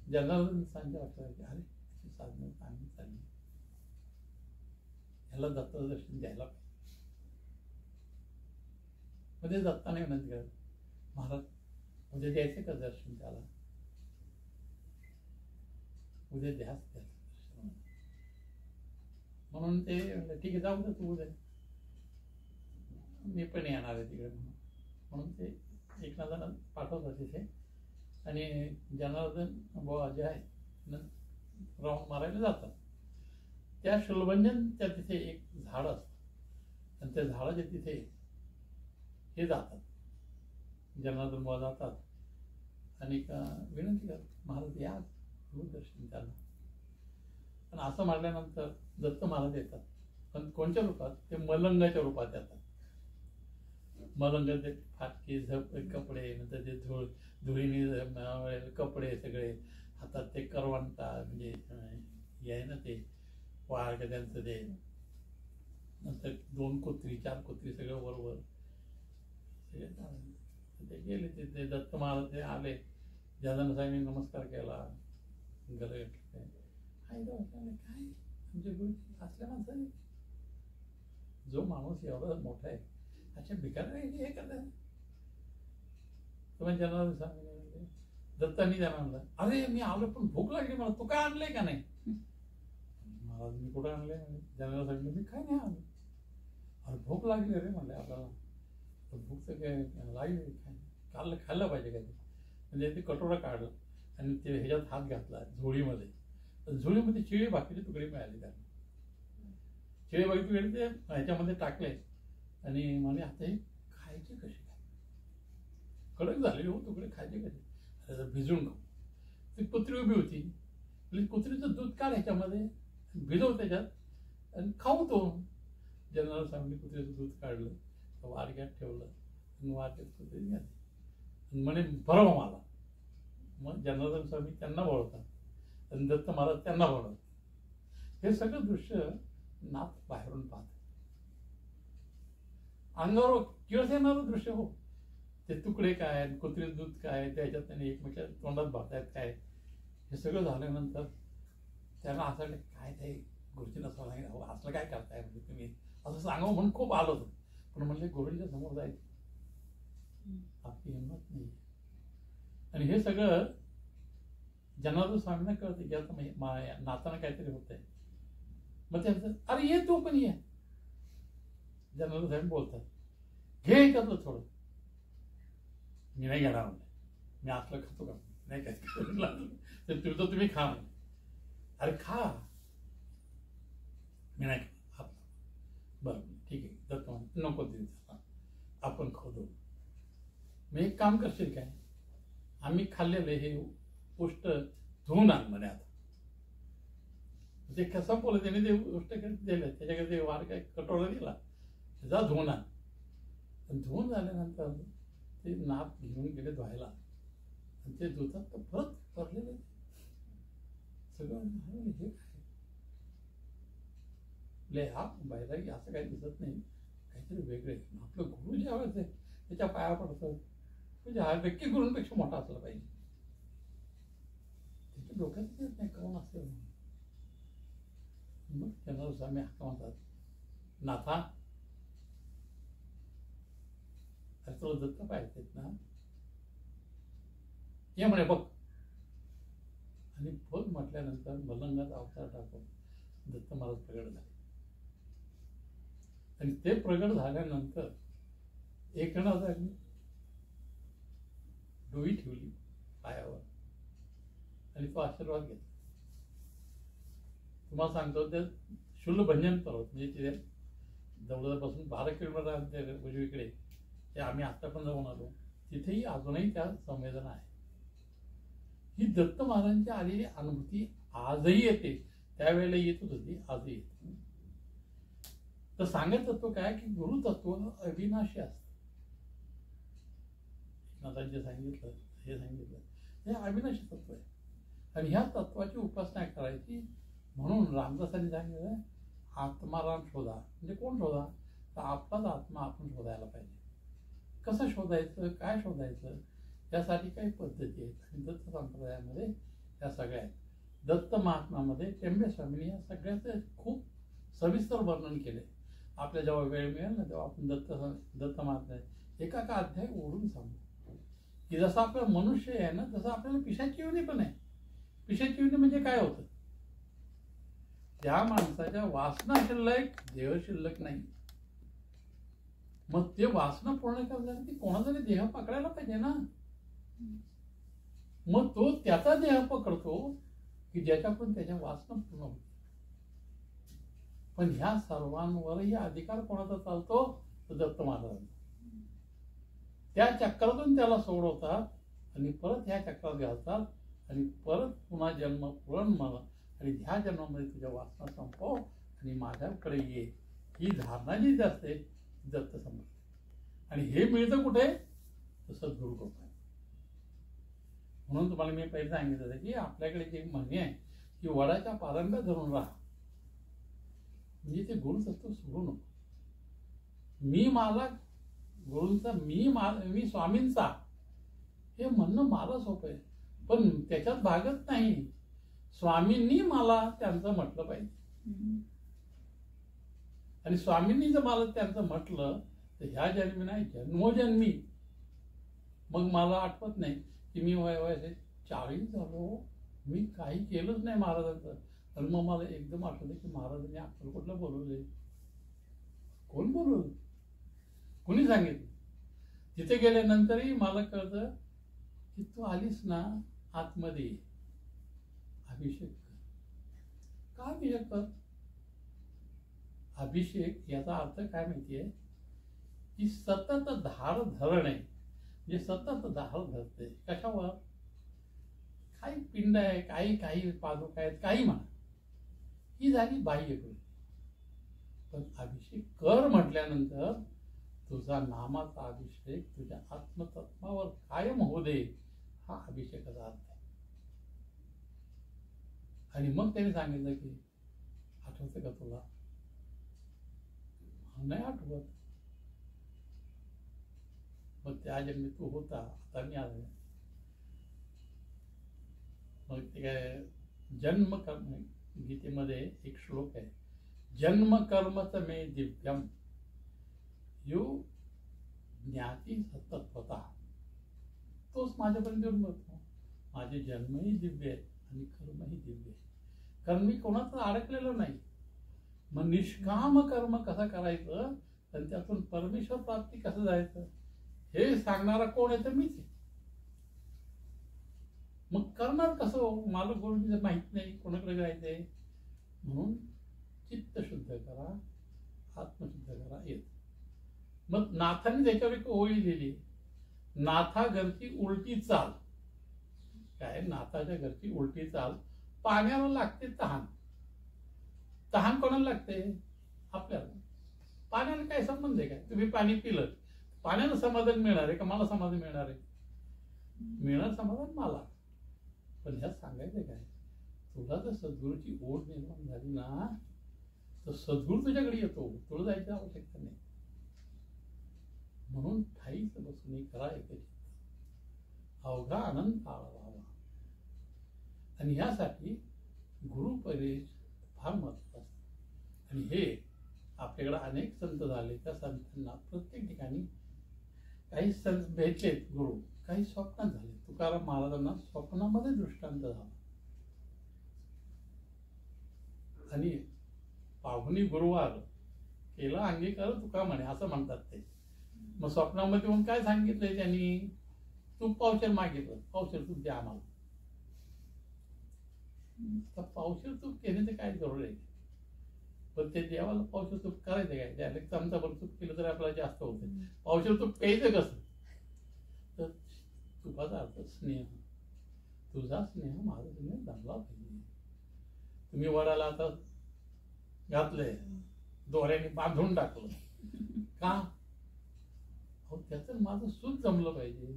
जनार्दन सांगता लक्षात की अरे त्याची साधनं चांगली चालली, ह्याला दत्ताचं दर्शन द्यायला पाहिजे. मध्ये दत्ताने विनंती करत, महाराज उद्या द्यायचं का दर्शन त्याला, उद्या द्याच त्याचं दर्शन. म्हणून ते ठीक आहे, जाऊ दे तू उद्या, मी पण येणार आहे तिकडे म्हणून ते एकनाथाला पाठवतात तिथे. आणि जनार्दन बुवा जे आहे राऊंड मारायला जातात. त्या शुलभंजनच्या तिथे एक झाड असतं, आणि त्या झाडाच्या तिथे हे जातात, जनार्दन बुवा जातात आणि विनंती करतात, महाराज या दर्शन त्याला. पण असं म्हटल्यानंतर दत्त महाराज येतात, पण कोणत्या रूपात, ते मलंगाच्या रूपात येतात. मलंग ते फाटके कपडे, नंतर ते धुळीने कपडे सगळे, हातात ते करवंटा म्हणजे हे आहे ना ते वाळ त्यांचं ते, नंतर 2 कुत्री 4 कुत्री सगळं बरोबर ते गेले. ते दत्त महाराज ते आले, जनार्दन साहेबांनी नमस्कार केला, गले काय आमचे गुरु असल्या माणसाने, जो माणूस एवढा मोठा आहे अशा भिकाऱ्याने हे करतात. तुम्ही जनार्दन सांगितलं, दत्तानी त्यांना म्हणलं, अरे मी आलो पण भूक लागली मला, तू काय आणलंय का नाही. महाराज मी कुठं आणलंय, जनार्दन सांगितलं मी काय नाही आणलं. अरे भूक लागली रे म्हणले आपल्याला, तर भूक तर काय लागली, काय खाल्लं पाहिजे काय. म्हणजे ते कटोरा काढलं आणि ते ह्याच्यात हात घातला झोळीमध्ये, झोळीमध्ये चिळे भाकरीचे तुकडे मिळाले त्यांना. चिळे भाकरी तुकडे ते ह्याच्यामध्ये टाकले आणि म्हणे आता हे खायचे कसे काय, कडक झालेले हो तुकडे, खायचे कसे, आता भिजून खाऊ. ती कुत्री उभी होती, म्हणजे कुत्रीचं दूध काढ ह्याच्यामध्ये, भिजव त्याच्यात आणि खाऊ तो. जनार्दन स्वामींनी कुत्रीचं दूध काढलं, वारग्यात ठेवलं आणि वारग्यात कुत्री घातली, म्हणे बरं मला. मग जनार्दन स्वामी त्यांना बोलवतात आणि दत्त महाराज त्यांना बोलवतात. हे सगळं दृश्य नाथ बाहेरून पाहत, अंगावर किळस येणारं दृश्य हो. ते तुकडे काय, कुत्रीचं दूध काय, त्याच्यात त्यांनी एकमेकाच्या तोंडात भरतायत काय, हे सगळं झाल्यानंतर त्यांना असं वाटलं काय ते गुरुजींना सांगितलं, हो असलं काय करताय म्हणजे तुम्ही, असं सांगावं म्हणून खूप आलं होतं. पण म्हणजे गुरुजींच्या समोर जायचं आपली हिंमत नाही. आणि हे सगळं जनार्दन स्वामींना कळतं की आता नाताना काहीतरी होत आहे. मग त्यांचं अरे ये तू पण ये. जनार्दन साहेब बोलतात, घे ऐकतलं थोडं. मी नाही घेणार म्हणले, मी असलं खातो का नाही, काय तर तुझं तुम्ही खा म्हणले. अरे खा, मी नाही खात. बरं ठीक आहे, दत्त म्हणले नको देऊ, आपण खाऊ दो. मी एक काम करशील काय, आम्ही खाल्लेले हे उष्ट धुवून आण म्हणे. आता ते कसं बोलत त्याने ते उष्ट दिलं, त्याच्याकडे ते वार काय कटोरा दिला, जा धुवून आण. पण धुवून झाल्यानंतर ते नाप घेऊन गेले धुवायला, आणि ते धुतात तर परत भरलेले सगळं. हे काय ले हा बैरागी असं काही दिसत नाही, काहीतरी वेगळे. आपलं गुरु जे हवं त्याच्या पाया पडतं, म्हणजे हा व्यक्ती गुरूंपेक्षा मोठा असला पाहिजे. त्याच्या डोक्यात येत नाही कोण असेल. मग त्यांना स्वामी हक्का म्हणतात, नाथा अरे तुला दत्त पाहिजेत ना, ये म्हणे बघ. आणि बघ म्हटल्यानंतर मलंगाचा अवतार टाकून दत्त महाराज प्रगट झाले. आणि ते प्रगट झाल्यानंतर एकनाथांनी डोई ठेवली पायावर आणि तो आशीर्वाद घेतला. तुम्हाला सांगतो ते शूलभंजन पर्वत म्हणजे तिथे दौलतापासून 12 किलोमीटर उजवीकडे ते आम्ही आता पण जाऊन आलो, तिथेही अजूनही त्या संवेदना आहे. ही दत्त महाराजांची आलेली अनुभूती आजही येते, त्यावेळेला येतच होती, आजही येते. तर सांगत तत्व काय की गुरुतत्व अविनाशी असतं. जे सांगितलं हे सांगितलं हे अविनाशी तत्व आहे. आणि ह्या तत्वाची उपासना करायची म्हणून रामदासांनी सांगितलं आत्माराम शोधा. म्हणजे कोण शोधा? तर आपलाच आत्मा आपण शोधायला पाहिजे. कसं शोधायचं, काय शोधायचं, यासाठी काही पद्धती आहेत. आणि दत्त संप्रदायामध्ये या सगळ्या आहेत. दत्त महात्म्यामध्ये टेंबे स्वामींनी या सगळ्याचं खूप सविस्तर वर्णन केले. आपल्या जेव्हा वेळ मिळेल ना तेव्हा आपण दत्त महात्म्य एका अध्याय ओढून सांगू की जसं आपलं मनुष्य आहे ना तसं आपल्याला पिशाची योनी पण आहे. पिशाची योनी म्हणजे काय होतं? त्या माणसाच्या वासना शिल्लक, देह शिल्लक नाही. मग ते वासना पूर्ण करण्यासाठी कोणाचा तरी देह पकडायला पाहिजे ना. मग तो त्याचा देह पकडतो की ज्याच्याकडून त्याच्या वासना पूर्ण होते. पण ह्या सर्वांवरही अधिकार कोणाचा चालतो? तो दत्त महाराजांचा. त्या चक्रातून त्याला सोडवतात आणि परत ह्या चक्रात घालतात आणि परत पुन्हा जन्म पुरण मला आणि ह्या जन्मामध्ये तुझ्या वासना संपव आणि माझ्याकडे ये. ही धारणा जी असते दत्त संप्रदाय. आणि हे मिळतं कुठे? तर सद्गुरु कृपा. म्हणून तुम्हाला मी पहिले सांगितलं की आपल्याकडे जे म्हणे आहे की वडाच्या पारंब्या धरून राहा. म्हणजे ते गुरुतत्व सोडू नको. मी मला गुरूंचा, मी स्वामींचा हे म्हणणं मला सोपं आहे. पण त्याच्यात भागत नाही. स्वामींनी मला त्यांचं म्हटलं पाहिजे. आणि स्वामींनी जर मला त्यांचं म्हटलं तर ह्या जन्मी नाही जन्मोजन्मी. मग मला आठवत नाही की मी वयाचे 40 झालो, मी काही केलंच नाही महाराजांचं. तर मग मला एकदम आठवलं की महाराजांनी अक्कलकोटला बोलवले. कोण बोलवलं? कोणी सांगितलं? तिथे गेल्यानंतरही मला कळतं की तू आलीस ना आतमध्ये अभिषेक कर. का अभिषेक कर? अभिषेक याचा अर्थ काय माहितीये की सतत धार धरणे. म्हणजे सतत धार धरते कशावर? काही पिंड आहे, काही पादुका आहेत, काही म्हणा, ही झाली बाह्य कृती. पण अभिषेक कर म्हटल्यानंतर तुझा नामाचा अभिषेक तुझ्या आत्मतत्वावर कायम होऊ दे, हा अभिषेकाचा अर्थ आहे. आणि मग त्यांनी सांगितलं की आठवतं का तुला? नाही आठवत. मग त्या जन्मी तू होता, आता मी आलो. मग ते काय जन्म कर्म, गीतेमध्ये एक श्लोक आहे, जन्म कर्मच मे दिव्यम यो ज्ञाती सतत्वता. तोच माझ्यापर्यंत येऊन बघतो. माझे जन्मही दिव्य आहेत आणि कर्मही दिव्य आहे. कारण मी कोणाचं अडकलेलं नाही. मग निष्काम कर्म कसं करायचं आणि त्यातून परमेश्वर प्राप्ती कसं जायचं हे सांगणारा कोण आहे तर मीच आहे. मग करणार कसं? मला गुरुजीचं माहित नाही कोणाकडे जायचंय. म्हणून चित्त शुद्ध करा, आत्मशुद्ध करा येत. मग नाथांनी त्याच्यावर एक ओळी दिली, नाथा घरची उलटी चाल. काय? नाथाच्या घरची उलटी चाल. पाण्याला लागते तहान. तहान कोणाला लागते? आपल्याला. पाण्याला काय संबंध आहे? काय तुम्ही पाणी पिलं पाण्याला समाधान मिळणार आहे का मला समाधान मिळणार आहे? मिळणार समाधान मला. पण ह्यात सांगायचं काय, तुला जर सद्गुरूची ओढ निर्माण झाली ना तर सद्गुरू तुझ्याकडे येतो. तुला जायची आवश्यकता नाही. म्हणून ठाईच बसून करा एकच अवघा आनंद आळवावा. आणि यासाठी गुरुपदेश फार महत्वाचा असतो. आणि हे आपल्याकडे अनेक संत झाले. त्या संतांना प्रत्येक ठिकाणी काही संत भेटलेत गुरु, काही स्वप्नात झाले. तुकाराम महाराजांना स्वप्नामध्ये दृष्टांत झाला. आणि पाहुणी गुरुवार केला अंगीकार तुका म्हणे असं म्हणतात ते. मग स्वप्नामध्ये मग काय सांगितलंय त्यांनी? तूप पावशेर मागितलं, पावशेर तूप द्या आम्हाला. तर पावशेर तूप घेण्याचं काय जरूर आहे? पण ते देवाला पावशेर तूप करायचं काय? त्याला चमचाभर तूप केलं तर आपल्याला जास्त होतं. पावशेर तूप प्यायचं कसं? तर तुपाचा अर्थ स्नेह. तुझा स्नेह माझा स्नेह जमला पाहिजे. तुम्ही वडाला आता घातले, दोऱ्याने बांधून टाकलं का? अहो त्याचं माझं सूत जमलं पाहिजे.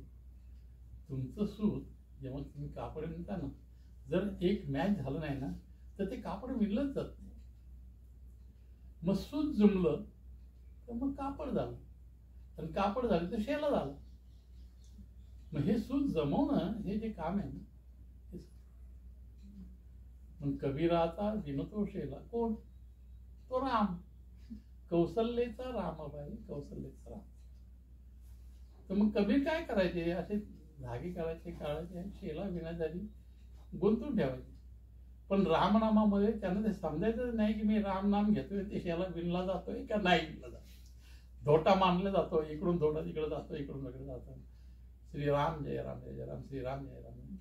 तुमचं सूत जेव्हा तुम्ही कापड विणता ना, जर एक मॅच झालं नाही ना तर ते कापड विणलंच जात नाही. मग सूत जमलं तर मग कापड झालं, आणि कापड झालं तर शेला झालं. मग हे सूत जमवणं हे जे काम आहे ना, मग कबीराचा विनतो शेला कोण? तो राम. कौशल्येचा रामबाई, कौशल्येचा राम. तर मग कबीर काय करायचे? असे धागे करायचे, काढायचे, शेला विणासाठी गुंतून ठेवायचे. पण रामनामामध्ये त्यांना ते समजायचं नाही की मी राम नाम घेतोय ते शेला विणला जातोय का नाही विणला जातो. धोटा मानला जातो, इकडून धोटा तिकडे जातो, इकडून तिकडे जातो. श्रीराम जय राम जय जय राम, श्रीराम जय राम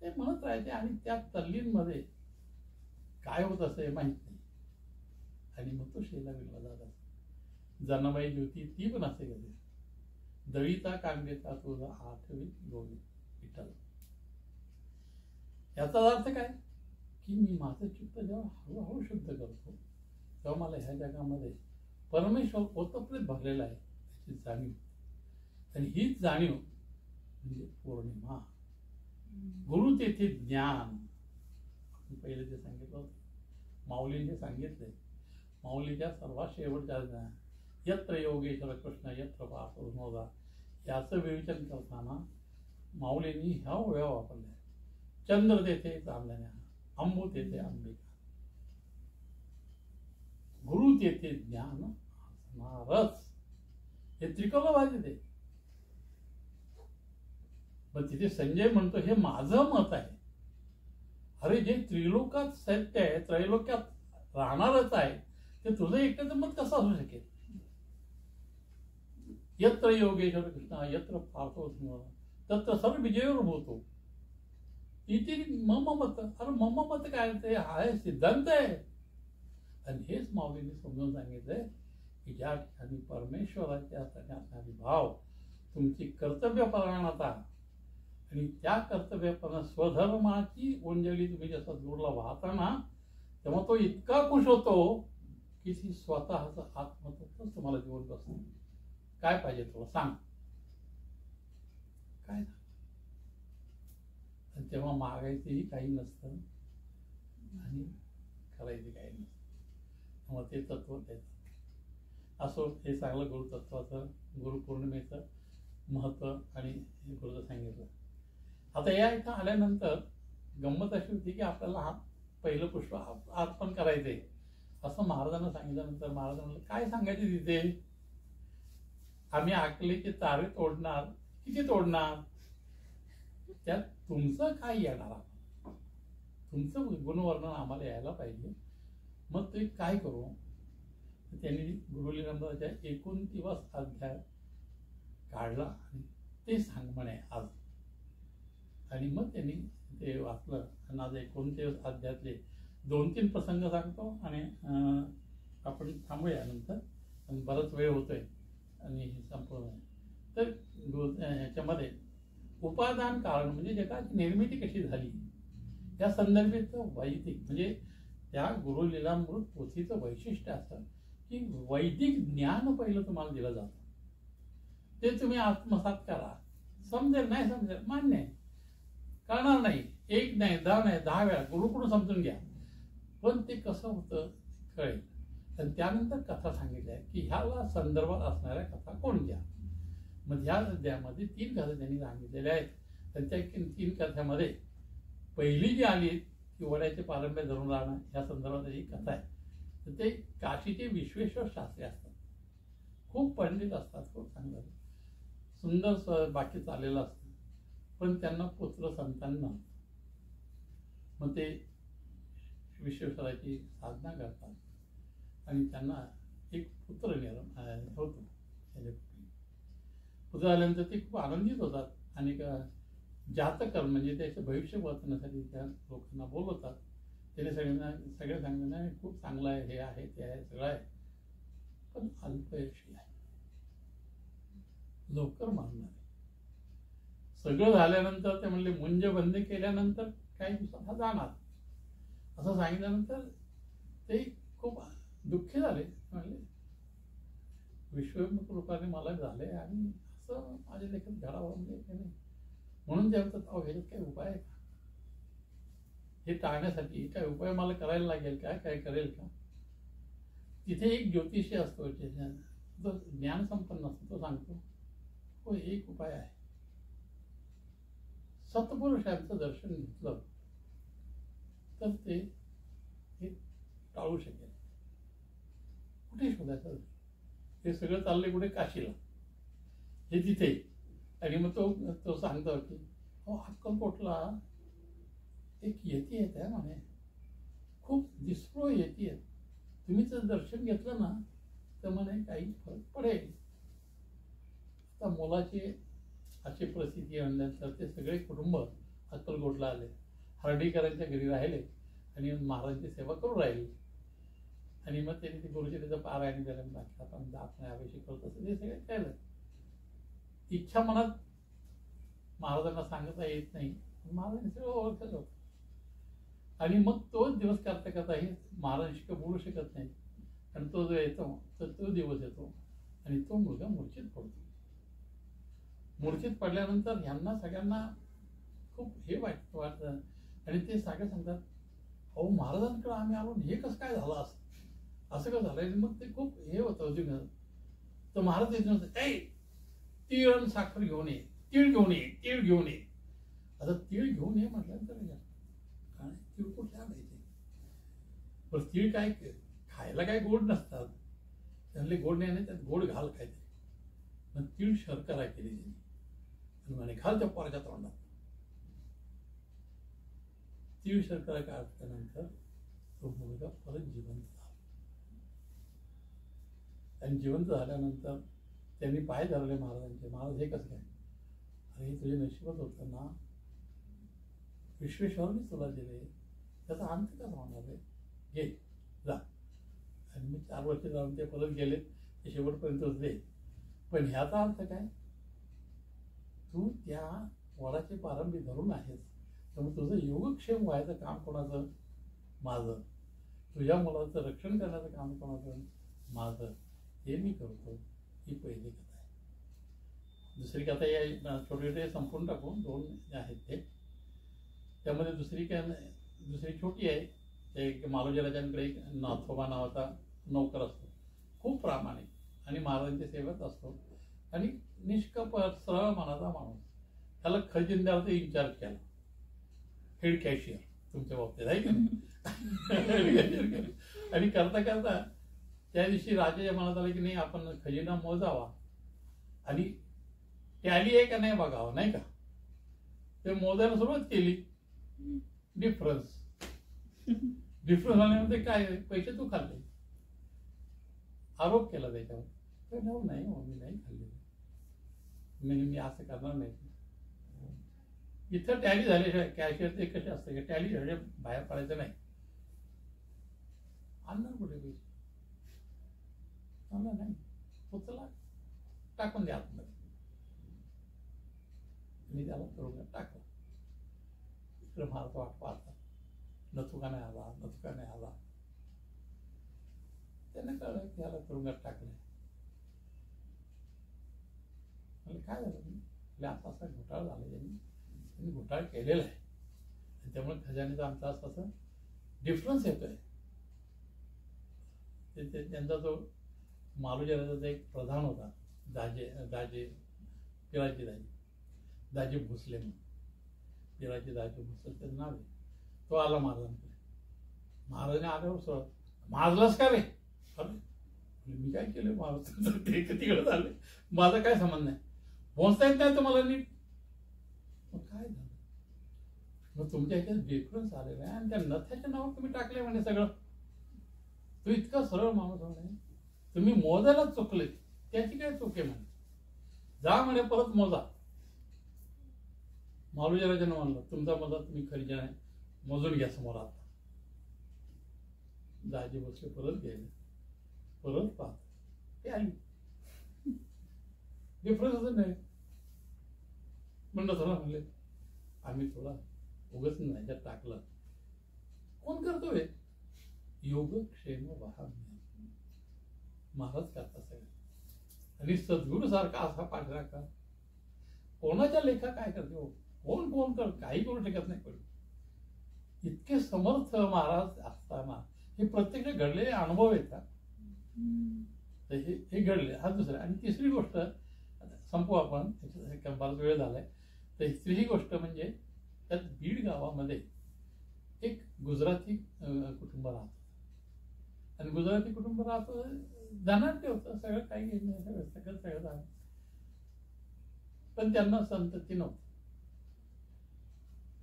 ते म्हणत राहायचे. आणि त्या तल्लीनमध्ये काय होत असे माहित नाही. आणि मग तो शेला विणला जात असे. जनाबाई ज्योती ती पण असे गेले. दळीचा कांगेचा तुझा आठवीत गोवी विठ्ठल. याचा अर्थ काय की मी माझं चित्त जेव्हा हळूहळू शुद्ध करतो तेव्हा मला ह्या जगामध्ये परमेश्वर ओतप्रेत भरलेला आहे याची जाणीव. आणि हीच जाणीव म्हणजे पौर्णिमा. गुरु तेथे ज्ञान. पहिले जे सांगितलं होतं, माऊलींचे सांगितले, माऊलीच्या सर्वात शेवटच्या ज्ञान यत्र योगेश्वर कृष्ण यत्र पार्थ याचं विवेचन करताना माऊलींनी ह्या ओव्या वापरल्या. चंद्र तेथे चांदण्या, अंबू तेथे अंबिका, गुरु तेथे ज्ञान असणारच. हे त्रिकलवादी ते. मग तिथे संजय म्हणतो हे माझं मत आहे. अरे जे त्रिलोकात सत्य आहे, त्रैलोक्यात राहणारच आहे, ते तुझं एकट्याचं मत कसं असू शकेल? यत्र योगेश्वर कृष्ण यत्र पार्थो तत्र सर्व विजयोर होतो. इथे मम मत. अरे मम मत काय? ते आहे सिद्धांत आहे. आणि हेच माऊलींनी समजून सांगितलंय की ज्या ठिकाणी परमेश्वराच्या असणारी भाव, तुमची कर्तव्यपरायणता आणि त्या कर्तव्यपणा स्वधर्माची ओंजळी तुम्ही जसं जोडला वाहताना तेव्हा तो इतका खुश होतो की ती स्वतःचं आत्मतत्वच तुम्हाला जिवंत असतो. काय पाहिजे तुला सांग, काय? आणि तेव्हा मागायचंही काही नसतं आणि करायचं काही नसतं. मग ते तत्व देतात. असो हे चांगलं गुरुतत्वाचं, गुरुपौर्णिमेचं महत्त्व आणि हे गुरुचं सांगितलं. आता या इथं आल्यानंतर गंमत अशी होती की आपल्याला हा पहिलं पुष्प अर्पण करायचंय असं महाराजांना सांगितल्यानंतर महाराजांना काय सांगायचे तिथे? आम्ही अकलेचे तारे तोडणार, किती तोडणार? त्यात तुमचं काय येणार? तुमचं गुणवर्णन आम्हाला यायला पाहिजे. मग ते काय करू? त्यांनी गुरुलीनंदाच्या 29 अध्याय काढला आणि ते सांग म्हणे आज. आणि मग त्यांनी ते वाचलं. आणि आज 29 अध्यायातले 2-3 प्रसंग सांगतो आणि आपण थांबूया नंतर. आणि बराच वेळ होतोय आणि संपूर्ण. तर ह्याच्यामध्ये उपादान कारण म्हणजे जगाची निर्मिती कशी झाली या संदर्भित वैदिक म्हणजे त्या गुरुलीलामृत पोथीचं वैशिष्ट्य असं की वैदिक ज्ञान पहिलं तुम्हाला दिलं जातं. ते तुम्ही आत्मसात करा. समजेल नाही समजेल मान्य आहे, कळणार नाही, एक नाही 10 नाही 10 वेळा गुरुकडून समजून घ्या. पण ते कसं होतं कळेल. आणि त्यानंतर कथा सांगितल्या की ह्याला संदर्भात असणाऱ्या कथा कोणत्या. मग ह्या अध्यायामध्ये 3 कथा त्यांनी सांगितलेल्या आहेत. तर त्या 3 कथामध्ये पहिली जी आली की वड्याचे पारंब्य धरून राहणं ह्या संदर्भात एक कथा आहे. तर ते काशीचे विश्वेश्वर शास्त्री असतात, खूप पंडित असतात, खूप चांगलं सुंदर बाकी चाललेलं असतं. पण त्यांना पुत्र संतान नव्हतं. मग ते विश्वेश्वराची साधना करतात आणि त्यांना एक पुत्र निर्माण होतो. पुत्र आल्यानंतर ते खूप आनंदित होतात आणि जातकर्म म्हणजे त्याचं भविष्य वाचण्यासाठी त्या लोकांना बोलवतात. त्याने सगळे सांगताना खूप चांगलं आहे, हे आहे ते आहे सगळं आहे, पण अल्पयशी आहे, लवकर मारणार आहे. सगळं झाल्यानंतर ते म्हणले मुंज बंद केल्यानंतर काही दिवसात हा जाणार असं सांगितल्यानंतर ते खूप दुःखी झाले. म्हणले विश्वमुख रूपाने मला झाले आणि असं माझ्या लेखत घडावं म्हणजे नाही. म्हणून ते म्हणतात अहो ह्याच्यात काही उपाय आहे का, हे टाळण्यासाठी काय उपाय मला करायला लागेल का, काय करेल का. तिथे एक ज्योतिषी असतो जो ज्ञान संपन्न असतो, तो सांगतो हो एक उपाय आहे, सत्पुरुषांचं दर्शन घेतलं तर ते टाळू शकेल. कुठे शोधायचं, ते सगळं चाललंय कुठे काशीला, हे तिथे. आणि मग तो सांगतो की हो अक्कलकोटला एक यती येत आहे म्हणे, खूप दिसरो यती आहे, तुम्ही जर दर्शन घेतलं ना तर म्हणे काही फरक पडेल. आता मुलाची अशी परिस्थिती आणल्यानंतर ते सगळे कुटुंब अक्कलकोटला आले, हर्डीकरांच्या घरी राहिले आणि महाराजांची सेवा करू राहिले. आणि मग त्यांनी ते गुरुचरित्र पारायण केलं, आपण आपण अभिषेक करतो असं ते सगळं केलं. इच्छा मनात महाराजांना सांगता येत नाही, महाराजांनी सगळं ओळखलं होतं. आणि मग तोच दिवस करता करता हे महाराजांशी बोलू शकत नाही, आणि तो जो येतो तर तो दिवस येतो आणि तो मुलगा मूर्छित पडतो. मूर्छित पडल्यानंतर ह्यांना सगळ्यांना खूप हे वाटतं आणि ते सगळे सांगतात अहो महाराजांकडे आम्ही आलो, हे कसं काय झालं असं का झालं. मग ते खूप हे होतं. तर महाराज येत नव्हतं, ऐ तीळ आणि साखर घेऊन ये, तीळ घेऊन ये, तीळ घेऊन ये. आता तीळ घेऊन ये म्हटल्यानंतर काय तीळ कुठे आणायचे, पण तीळ काय खायला काय गोड नसतात, त्यांना गोड नाही, त्यात गोड घाल खायचे. मग तीळ शर्करा केली त्यांनी आणि म्हणे घाल त्या पोराच्या तोंडात. तीळ शर्करा काढल्यानंतर तो मुलगा परत जिवंत झाला. आणि जिवंत झाल्यानंतर त्यांनी पाय धरले महाराजांचे. महाराज हे कसं काय, अरे तुझे नशिबात होतं ना, विश्वेश्वरने तुला दिले, त्याचा अंत का होणार आहे, घे जा. आणि मी 4 वर्ष जाऊन ते परत गेले, ते शेवटपर्यंत होते. पण ह्याचा अर्थ काय, तू त्या वडाची पारंबी धरून आहेस, त्यामुळे तुझं योगक्षेम व्हायचं काम कोणाचं, माझं. तुझ्या मुलाचं रक्षण करण्याचं काम कोणाचं, माझं. हे मी करतो. ही पहिली कथा आहे. दुसरी कथा या छोटे छोटे संपून टाकून 2 आहेत ते. त्यामध्ये दुसरी छोटी आहे. एक मालोजीराजांकडे एक नाथोबा नावाचा नौकर असतो, खूप प्रामाणिक आणि महाराजांच्या सेवेत असतो आणि निष्कपट सरळ मनाचा माणूस. त्याला खजिनदारचा इन्चार्ज केला, हेड कॅशियर तुमच्या बाबतीत आहे की नाही. आणि करता करता त्या दिवशी राजाच्या मनात आलं की नाही आपण खजिना मोजावा आणि टॅली आहे का नाही बघावं, नाही का. ते मोजायला सुरुवात केली. डिफरन्स आल्यानंतर काय, पैसे तू खाल्ले. आरोप केला त्याच्यावर. नाही मी नाही खाल्ले, मी असं करणार नाही. इथं टॅली झाल्याशिवाय कॅशियर ते कसे असते का, टॅली झाल्या बाहेर पडायचं नाही. आणणार कुठे पैसे, नाही उचला टाकून द्या आतमध्ये. मी त्याला तुरुंगात टाकलं. इकडे महाराज वाट पाहतात, नथुका नाही आला. त्याने कळलं की त्याला तुरुंगात टाकलंय. म्हणजे काय झालं, असा घोटाळा झाला, त्यांनी घोटाळा केलेला आहे आणि त्यामुळे खजानीचा आमचा असं डिफरन्स येतोय. त्यांचा जो मालोजीराजाचा एक प्रधान होता, दाजी भोसले म्हणून, पिराजी दाजी भोसले त्याचं नाव आहे. तो आला महाराजांकडे. महाराजांनी आल्यावर माजलास का रे, अरे मी काय केलं महाराज, ते तिकडे झाले, माझा काय संबंध नाही, पोहोचता येत नाही तुम्हाला नीट. मग काय झालं, मग तुमच्या ह्याच्यात डिफरन्स आलेला आहे आणि त्या नथ्याच्या नावावर तुम्ही टाकले म्हणे सगळं. तो इतका सरळ माणूस म्हणे, तुम्ही मोजायला चुकले, त्याची काय चूक आहे म्हणे, जा म्हणे परत मोजा. मालोजीराजांना म्हणलं तुमचा मोजा तुम्ही खरी नाही, मोजून घ्या समोर. आता दाजी बसले, परत गेले, परत पाहत ते आली, डिफरन्स नाही. म्हणलं तुला म्हणले आम्ही थोडा उगच ह्याच्यात टाकलं. कोण करतोय? योगक्षेम वहाम्य, महाराज करता सगळं. आणि सद्गुरू सारखा असा पाठरा का, कोणाच्या लेखा काय करते हो, कोण कोण कर काही करू शकत नाही. कोणी इतके समर्थ महाराज असताना हे प्रत्यक्ष घडलेले अनुभव येतात. तर हे घडले. हा दुसरा. आणि तिसरी गोष्ट संपू आपण, बराच वेळ झालाय. तर तिसरी गोष्ट म्हणजे त्यात बीड गावामध्ये एक गुजराती कुटुंब राहत, आणि गुजराती कुटुंब राहतो, धनाढ्य होतं, सगळं काही सगळं झालं, पण त्यांना संतती नव्हती.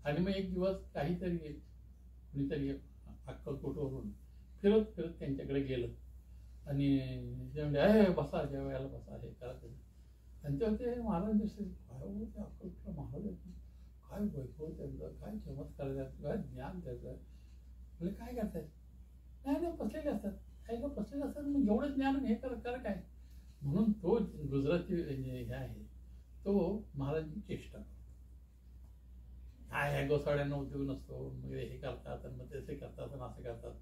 आणि मग एक दिवस काहीतरी कुणीतरी अक्कलकोटवरून फिरत फिरत त्यांच्याकडे गेलं आणि ते म्हणजे बसा, ज्या वेळेला बसा, हे करा. आणि तेव्हा ते महाराज दिसले, काय हो ते अक्कलकोटला महाराज आहेत, काय वैभव त्यांचं, काय चमत्कार त्याचं, काय ज्ञान त्याचं. म्हणजे काय करतायत? नाही नाही, बसलेले असतात. काय का बसलेले असतात, मग एवढं ज्ञान हे कर काय. म्हणून तो गुजराती हे आहे, तो महाराजांची चेष्टा. काय ह्या गोसाड्यांना उद्योग नसतो, मग हे करतात आणि मग तसे करतात आणि असं करतात,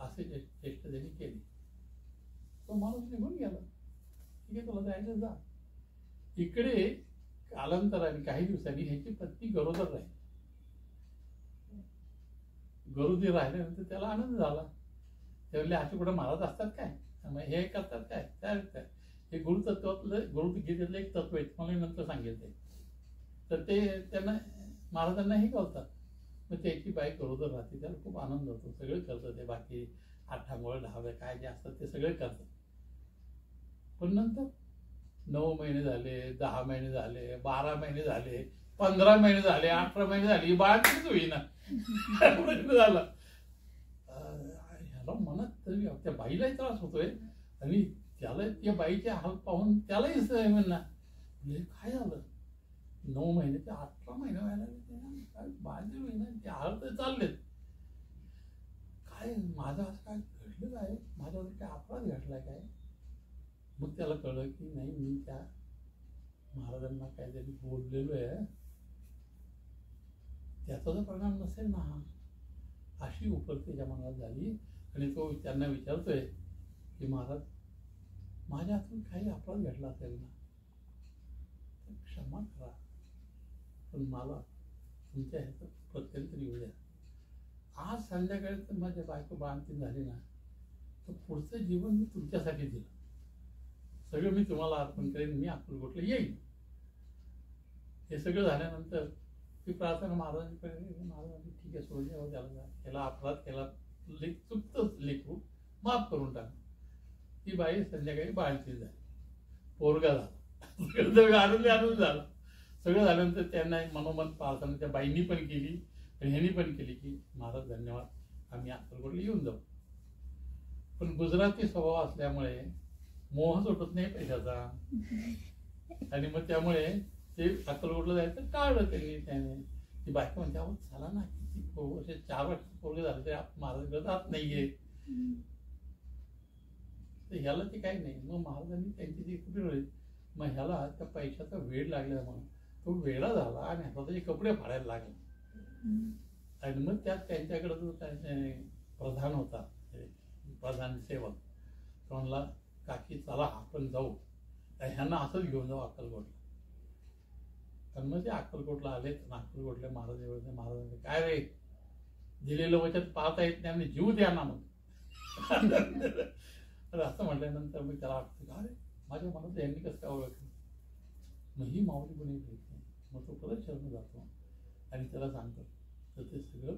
असे चेष्टा त्यांनी केली. तो माणूस निघून गेला. ठीक आहे, तुला जायचं जा. इकडे कालांतराने काही दिवसांनी ह्याची पत्नी गरोदर राहिली. गरोदर राहिल्यानंतर त्याला आनंद झाला. त्यावेळेला असे कुठे महाराज असतात काय, हे करतात काय, काय हे गुरुतत्वातलं, गुरुगीतेतलं एक तत्व आहे, मला नंतर सांगितलंय. तर ते त्यांना महाराजांनाही कळतात. मग त्याची बाई गरोदर राहते, त्याला खूप आनंद होतो. सगळं करतं ते, बाकी आठांगोळ ढावे काय जे असतात ते सगळे करतात. पण नंतर 9 महिने झाले, 10 महिने झाले, 12 महिने झाले, 15 महिने झाले, 18 महिने झाले, ही बाळ कितीच होईना. प्रश्न झाला ह्याला. मनात तरी त्या बाईलाही त्रास होतोय आणि त्याला त्या बाईचे हाल पाहून त्यालाही म्हणणार काय झालं. 9 महिने ते 18 महिने व्हायला काय बाळ होईना, ते हाल तर चाललेत. काय माझं असं काय घडलं आहे, माझ्यावर काय अपराध घडलाय काय. मग त्याला कळलं की नाही, मी त्या महाराजांना काहीतरी बोललेलो आहे, त्याचा जर परिणाम नसेल ना, अशी उपलब्धी त्याच्या मनात झाली. आणि तो त्यांना विचारतोय की महाराज, माझ्या हातून काही अपराध घडला असेल ना तर क्षमा करा, पण मला तुमच्या ह्याचं प्रत्यंतर येऊ द्या. आज संध्याकाळी तर माझ्या बायको बाळंतीण झाली ना, तर पुढचं जीवन मी तुमच्यासाठी दिलं, सगळं मी तुम्हाला अर्पण करेन, मी अक्कलकोटला येईन. हे सगळं झाल्यानंतर ती प्रार्थना महाराजांकडे, महाराजांनी ठीक आहे सोडून त्याला, त्याला अपराध केला, चुकतंच लेकरू, माफ करून टाक. ती बाई संध्याकाळी बाळंतीण झाली, पोरगा झाला, आनंद झाला. सगळं झाल्यानंतर त्यांना मनोमन प्रार्थना त्या बाईंनी पण केली आणि ह्यांनी पण केली की महाराज धन्यवाद, आम्ही अक्कलकोटला येऊन जाऊ. पण गुजराती स्वभाव असल्यामुळे मोह सुटत नाही पैशाचा, आणि मग त्यामुळे ते अक्कलकोटला जायचं टाळलं त्याने. ती बायको म्हणते, अहो झाला ना, किती असे 4 वर्ष पोरगे झाले तरी महाराजांकडे जात नाहीये. तर ह्याला ते काही नाही. मग महाराजांनी त्यांची जी कुठे वेळ, मग ह्याला त्या पैशाचा वेळ लागल्यामुळे तो वेळा झाला आणि स्वतःचे कपडे फाडायला लागले. आणि मग त्यात त्यांच्याकडे जो प्रधान होता, प्रधान सेवक, तो म्हणला काकी चला आपण जाऊ, ह्यांना असंच घेऊन जाऊ अक्कलकोटला. आणि मग ते अक्कलकोटला आले. अक्कलकोटले महाराजांचे काय रे, दिलेलं वचन पाहता येत नाही आणि जीव द्या ना. मग तर असं म्हटल्यानंतर मी त्याला वाटतं का रे, माझ्या मनात यांनी कसं काय ओळखलं. मग ही माऊली कोणी भेटते. मग तो परत शरण जातो आणि त्याला सांगतो, तर ते सगळं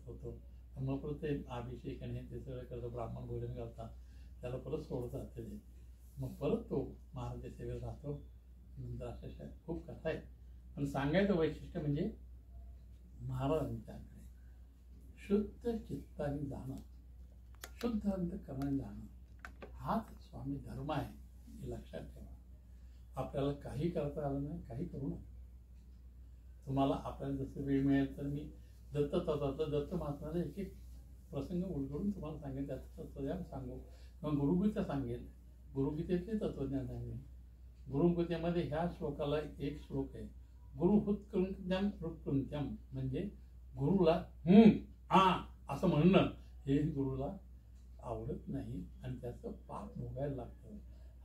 परत होतं. मग परत ते अभिषेक आणि ते सगळं करतं, ब्राह्मण भोजन करतात, त्याला परत सोडतात ते. मग परत तो महाराज सेवेत राहतो. नंतर अशा खूप कथा आहेत. पण सांगायचं वैशिष्ट्य म्हणजे महाराजांच्याकडे शुद्ध चित्ताने जाणं, शुद्ध अंतःकरणाने जाणं, हाच स्वामी धर्म आहे, हे लक्षात ठेवा. आपल्याला काही करता आलं नाही, काही करू नका. तुम्हाला आपल्याला जसं वेळ मिळेल तर मी दत्त तत्वाचं, दत्त महात्म्याचा एक एक प्रसंग उलगडून तुम्हाला सांगेल, त्याचं तत्वज्ञान सांगू. मग गुरुगीता सांगेल, गुरुगीतेतले तत्वज्ञान सांगेल. गुरुगीतेमध्ये ह्या श्लोकाला एक श्लोक आहे, गुरुहुत्कृत्यम रुत्कृत्यम म्हणजे गुरुला असं म्हणणं हे गुरुला आवडत नाही आणि त्याचं पाप भोगायला लागतं.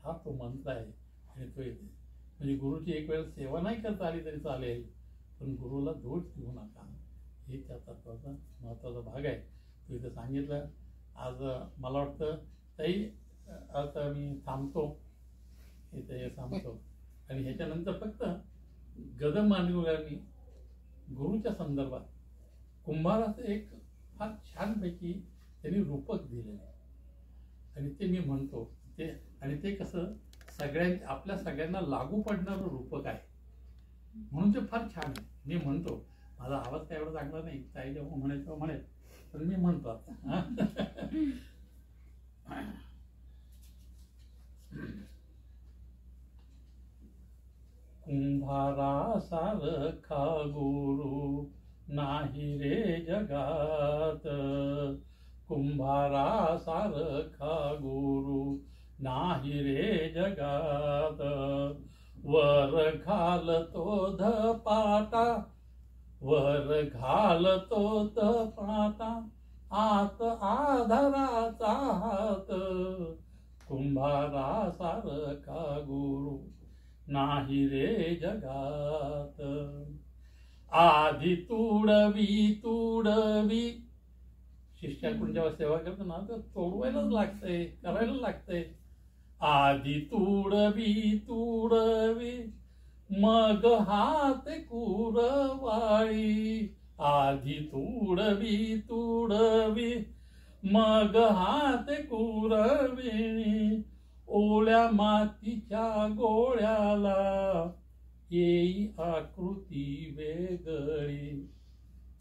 हा तो मंत्र आहे आणि तो येते. म्हणजे गुरुची एक वेळ सेवा नाही करता आली तरी चालेल, पण गुरुला दोष देऊ नका, हे त्या तत्वाचा महत्त्वाचा भाग आहे. तो इथं सांगितलं. आज मला वाटतं ताई आता मी थांबतो, इथे थांबतो आणि ह्याच्यानंतर फक्त गदम मांडगुळकरांनी गुरुच्या संदर्भात कुंभाराचं एक फार छानपैकी त्यांनी रूपक दिलेलं आहे आणि ते मी म्हणतो ते, आणि ते कसं आपल्या सगळ्यांना लागू पडणारं रूपक आहे म्हणून ते फार छान आहे. मी म्हणतो, माझा आवाज काय एवढा चांगला नाही, ताई जेव्हा म्हणेल तेव्हा म्हणेल, पण मी म्हणतो आता. कुंभारा सारखा गुरु नाही रे जगात, कुंभारा सारखा गुरु नाही रे जगात. वर घालतो धपाटा, वर घालतो धपाटा, आत आधाराचा हात. कुंभारा सारखा गुरु नाही रे जगात. आधी तुडवी तुडवी, शिष्याकडून जेव्हा सेवा करतो ना तर तोडवायलाच लागतंय, करायला लागतंय. आधी तुडवी तुडवी, मग हात कुरवाळी. आधी तुडवी तुडवी, मग हात कुरविणी. ओल्या मातीच्या गोळ्याला येई आकृती वेगळी.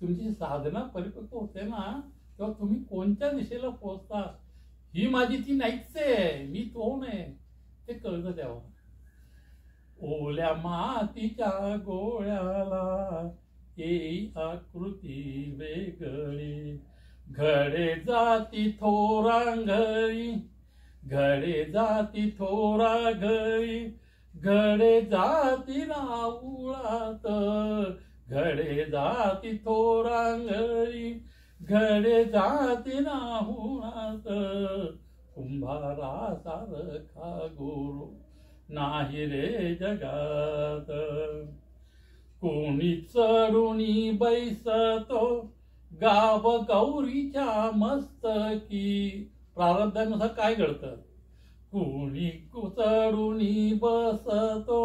तुमची साधना परिपक्व होते ना तेव्हा तुम्ही कोणत्या दिशेला पोहोचता, ही माझी ती नाहीच आहे, मी तो नाही, ते कळतं तेव्हा. ओल्या मातीच्या गोळ्याला येई आकृती वेगळी. घडे जाती थोरा घरी, घडे जाती थोरा घरी, घडे जाती राऊळात. घडे जाती थोरा घरी, घडे जाती राऊळात. कुंभारा सारखा गुरु नाही रे जगात. कोणी चढुनी बैसतो गाव गौरीच्या मस्तकी. प्रारब्धानुसार काय घडतं, कोणी चढुनी बसतो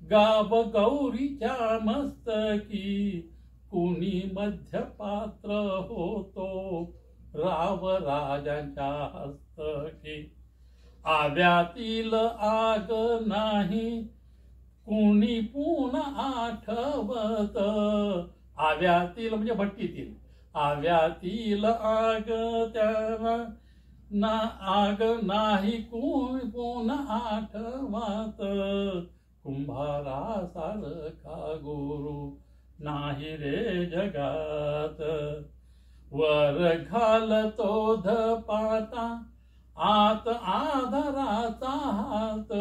गाव गौरीच्या मस्तकी. कुणी मध्यपात्र होतो राव राजांच्या हस्तकी. आव्यातील आग नाही कुणी पुन्हा आठवत. आव्यातील म्हणजे भट्टीतील, आव्यातील आग त्याला ना आग नाही कुणी पुन्हा आठवत. कुंभारा सारखा गुरु नाही रे जगात. वर घालतो धपाटा, आत आधाराचा हात.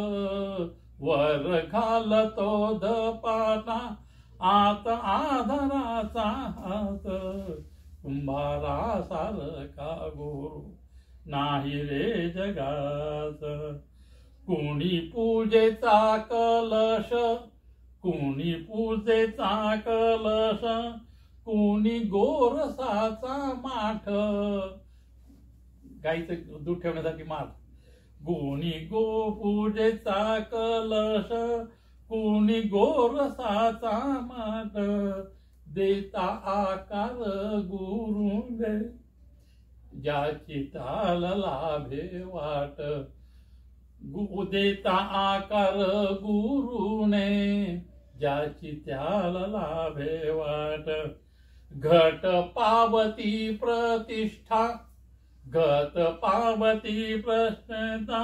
वर घालतो धपाटा, आत आधाराचा हात. कुंभारा सारखा गुरु नाही रे जगात. कुणी पूजेचा कलश, कुणी पूजेचा कलश, कुणी गोरसाचा माठ. गाईचं दूध ठेवण्यासाठी माठ. कुणी पूजेचा कलश, कुणी गोरसाचा माठ. देता आकार गुरुने, ज्याची त्याला लाभे वाट. देता आकार गुरुने, ज्याची त्याला लाभे वाट. घट पावती प्रतिष्ठा, घट पावती प्रश्नता.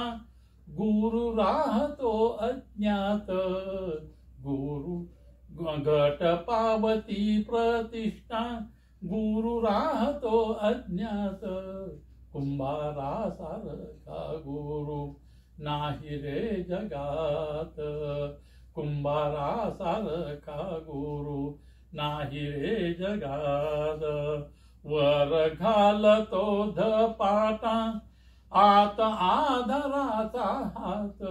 गुरु राहतो अज्ञात. गुरु घट पावती प्रतिष्ठा, गुरु राहतो अज्ञात. कुंभारा सारखा गुरु नाही रे जगात. कुंभारा सारखा गुरु नाही रे जगात. वर घालतो धपाटा आत आधाराचा हात.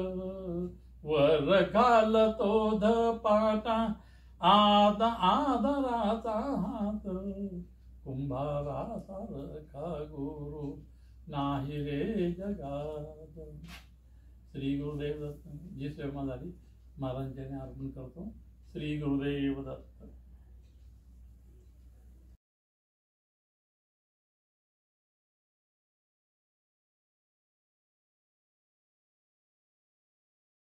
वर घालतो धपाटा आत आधाराचा हात. कुंभारा सारखा गुरु नाही रे जगात. श्री गुरुदेव दत्त. जी सेवा झाली महाराजांच्याने अर्पण करतो. श्री गुरुदेव दत्त.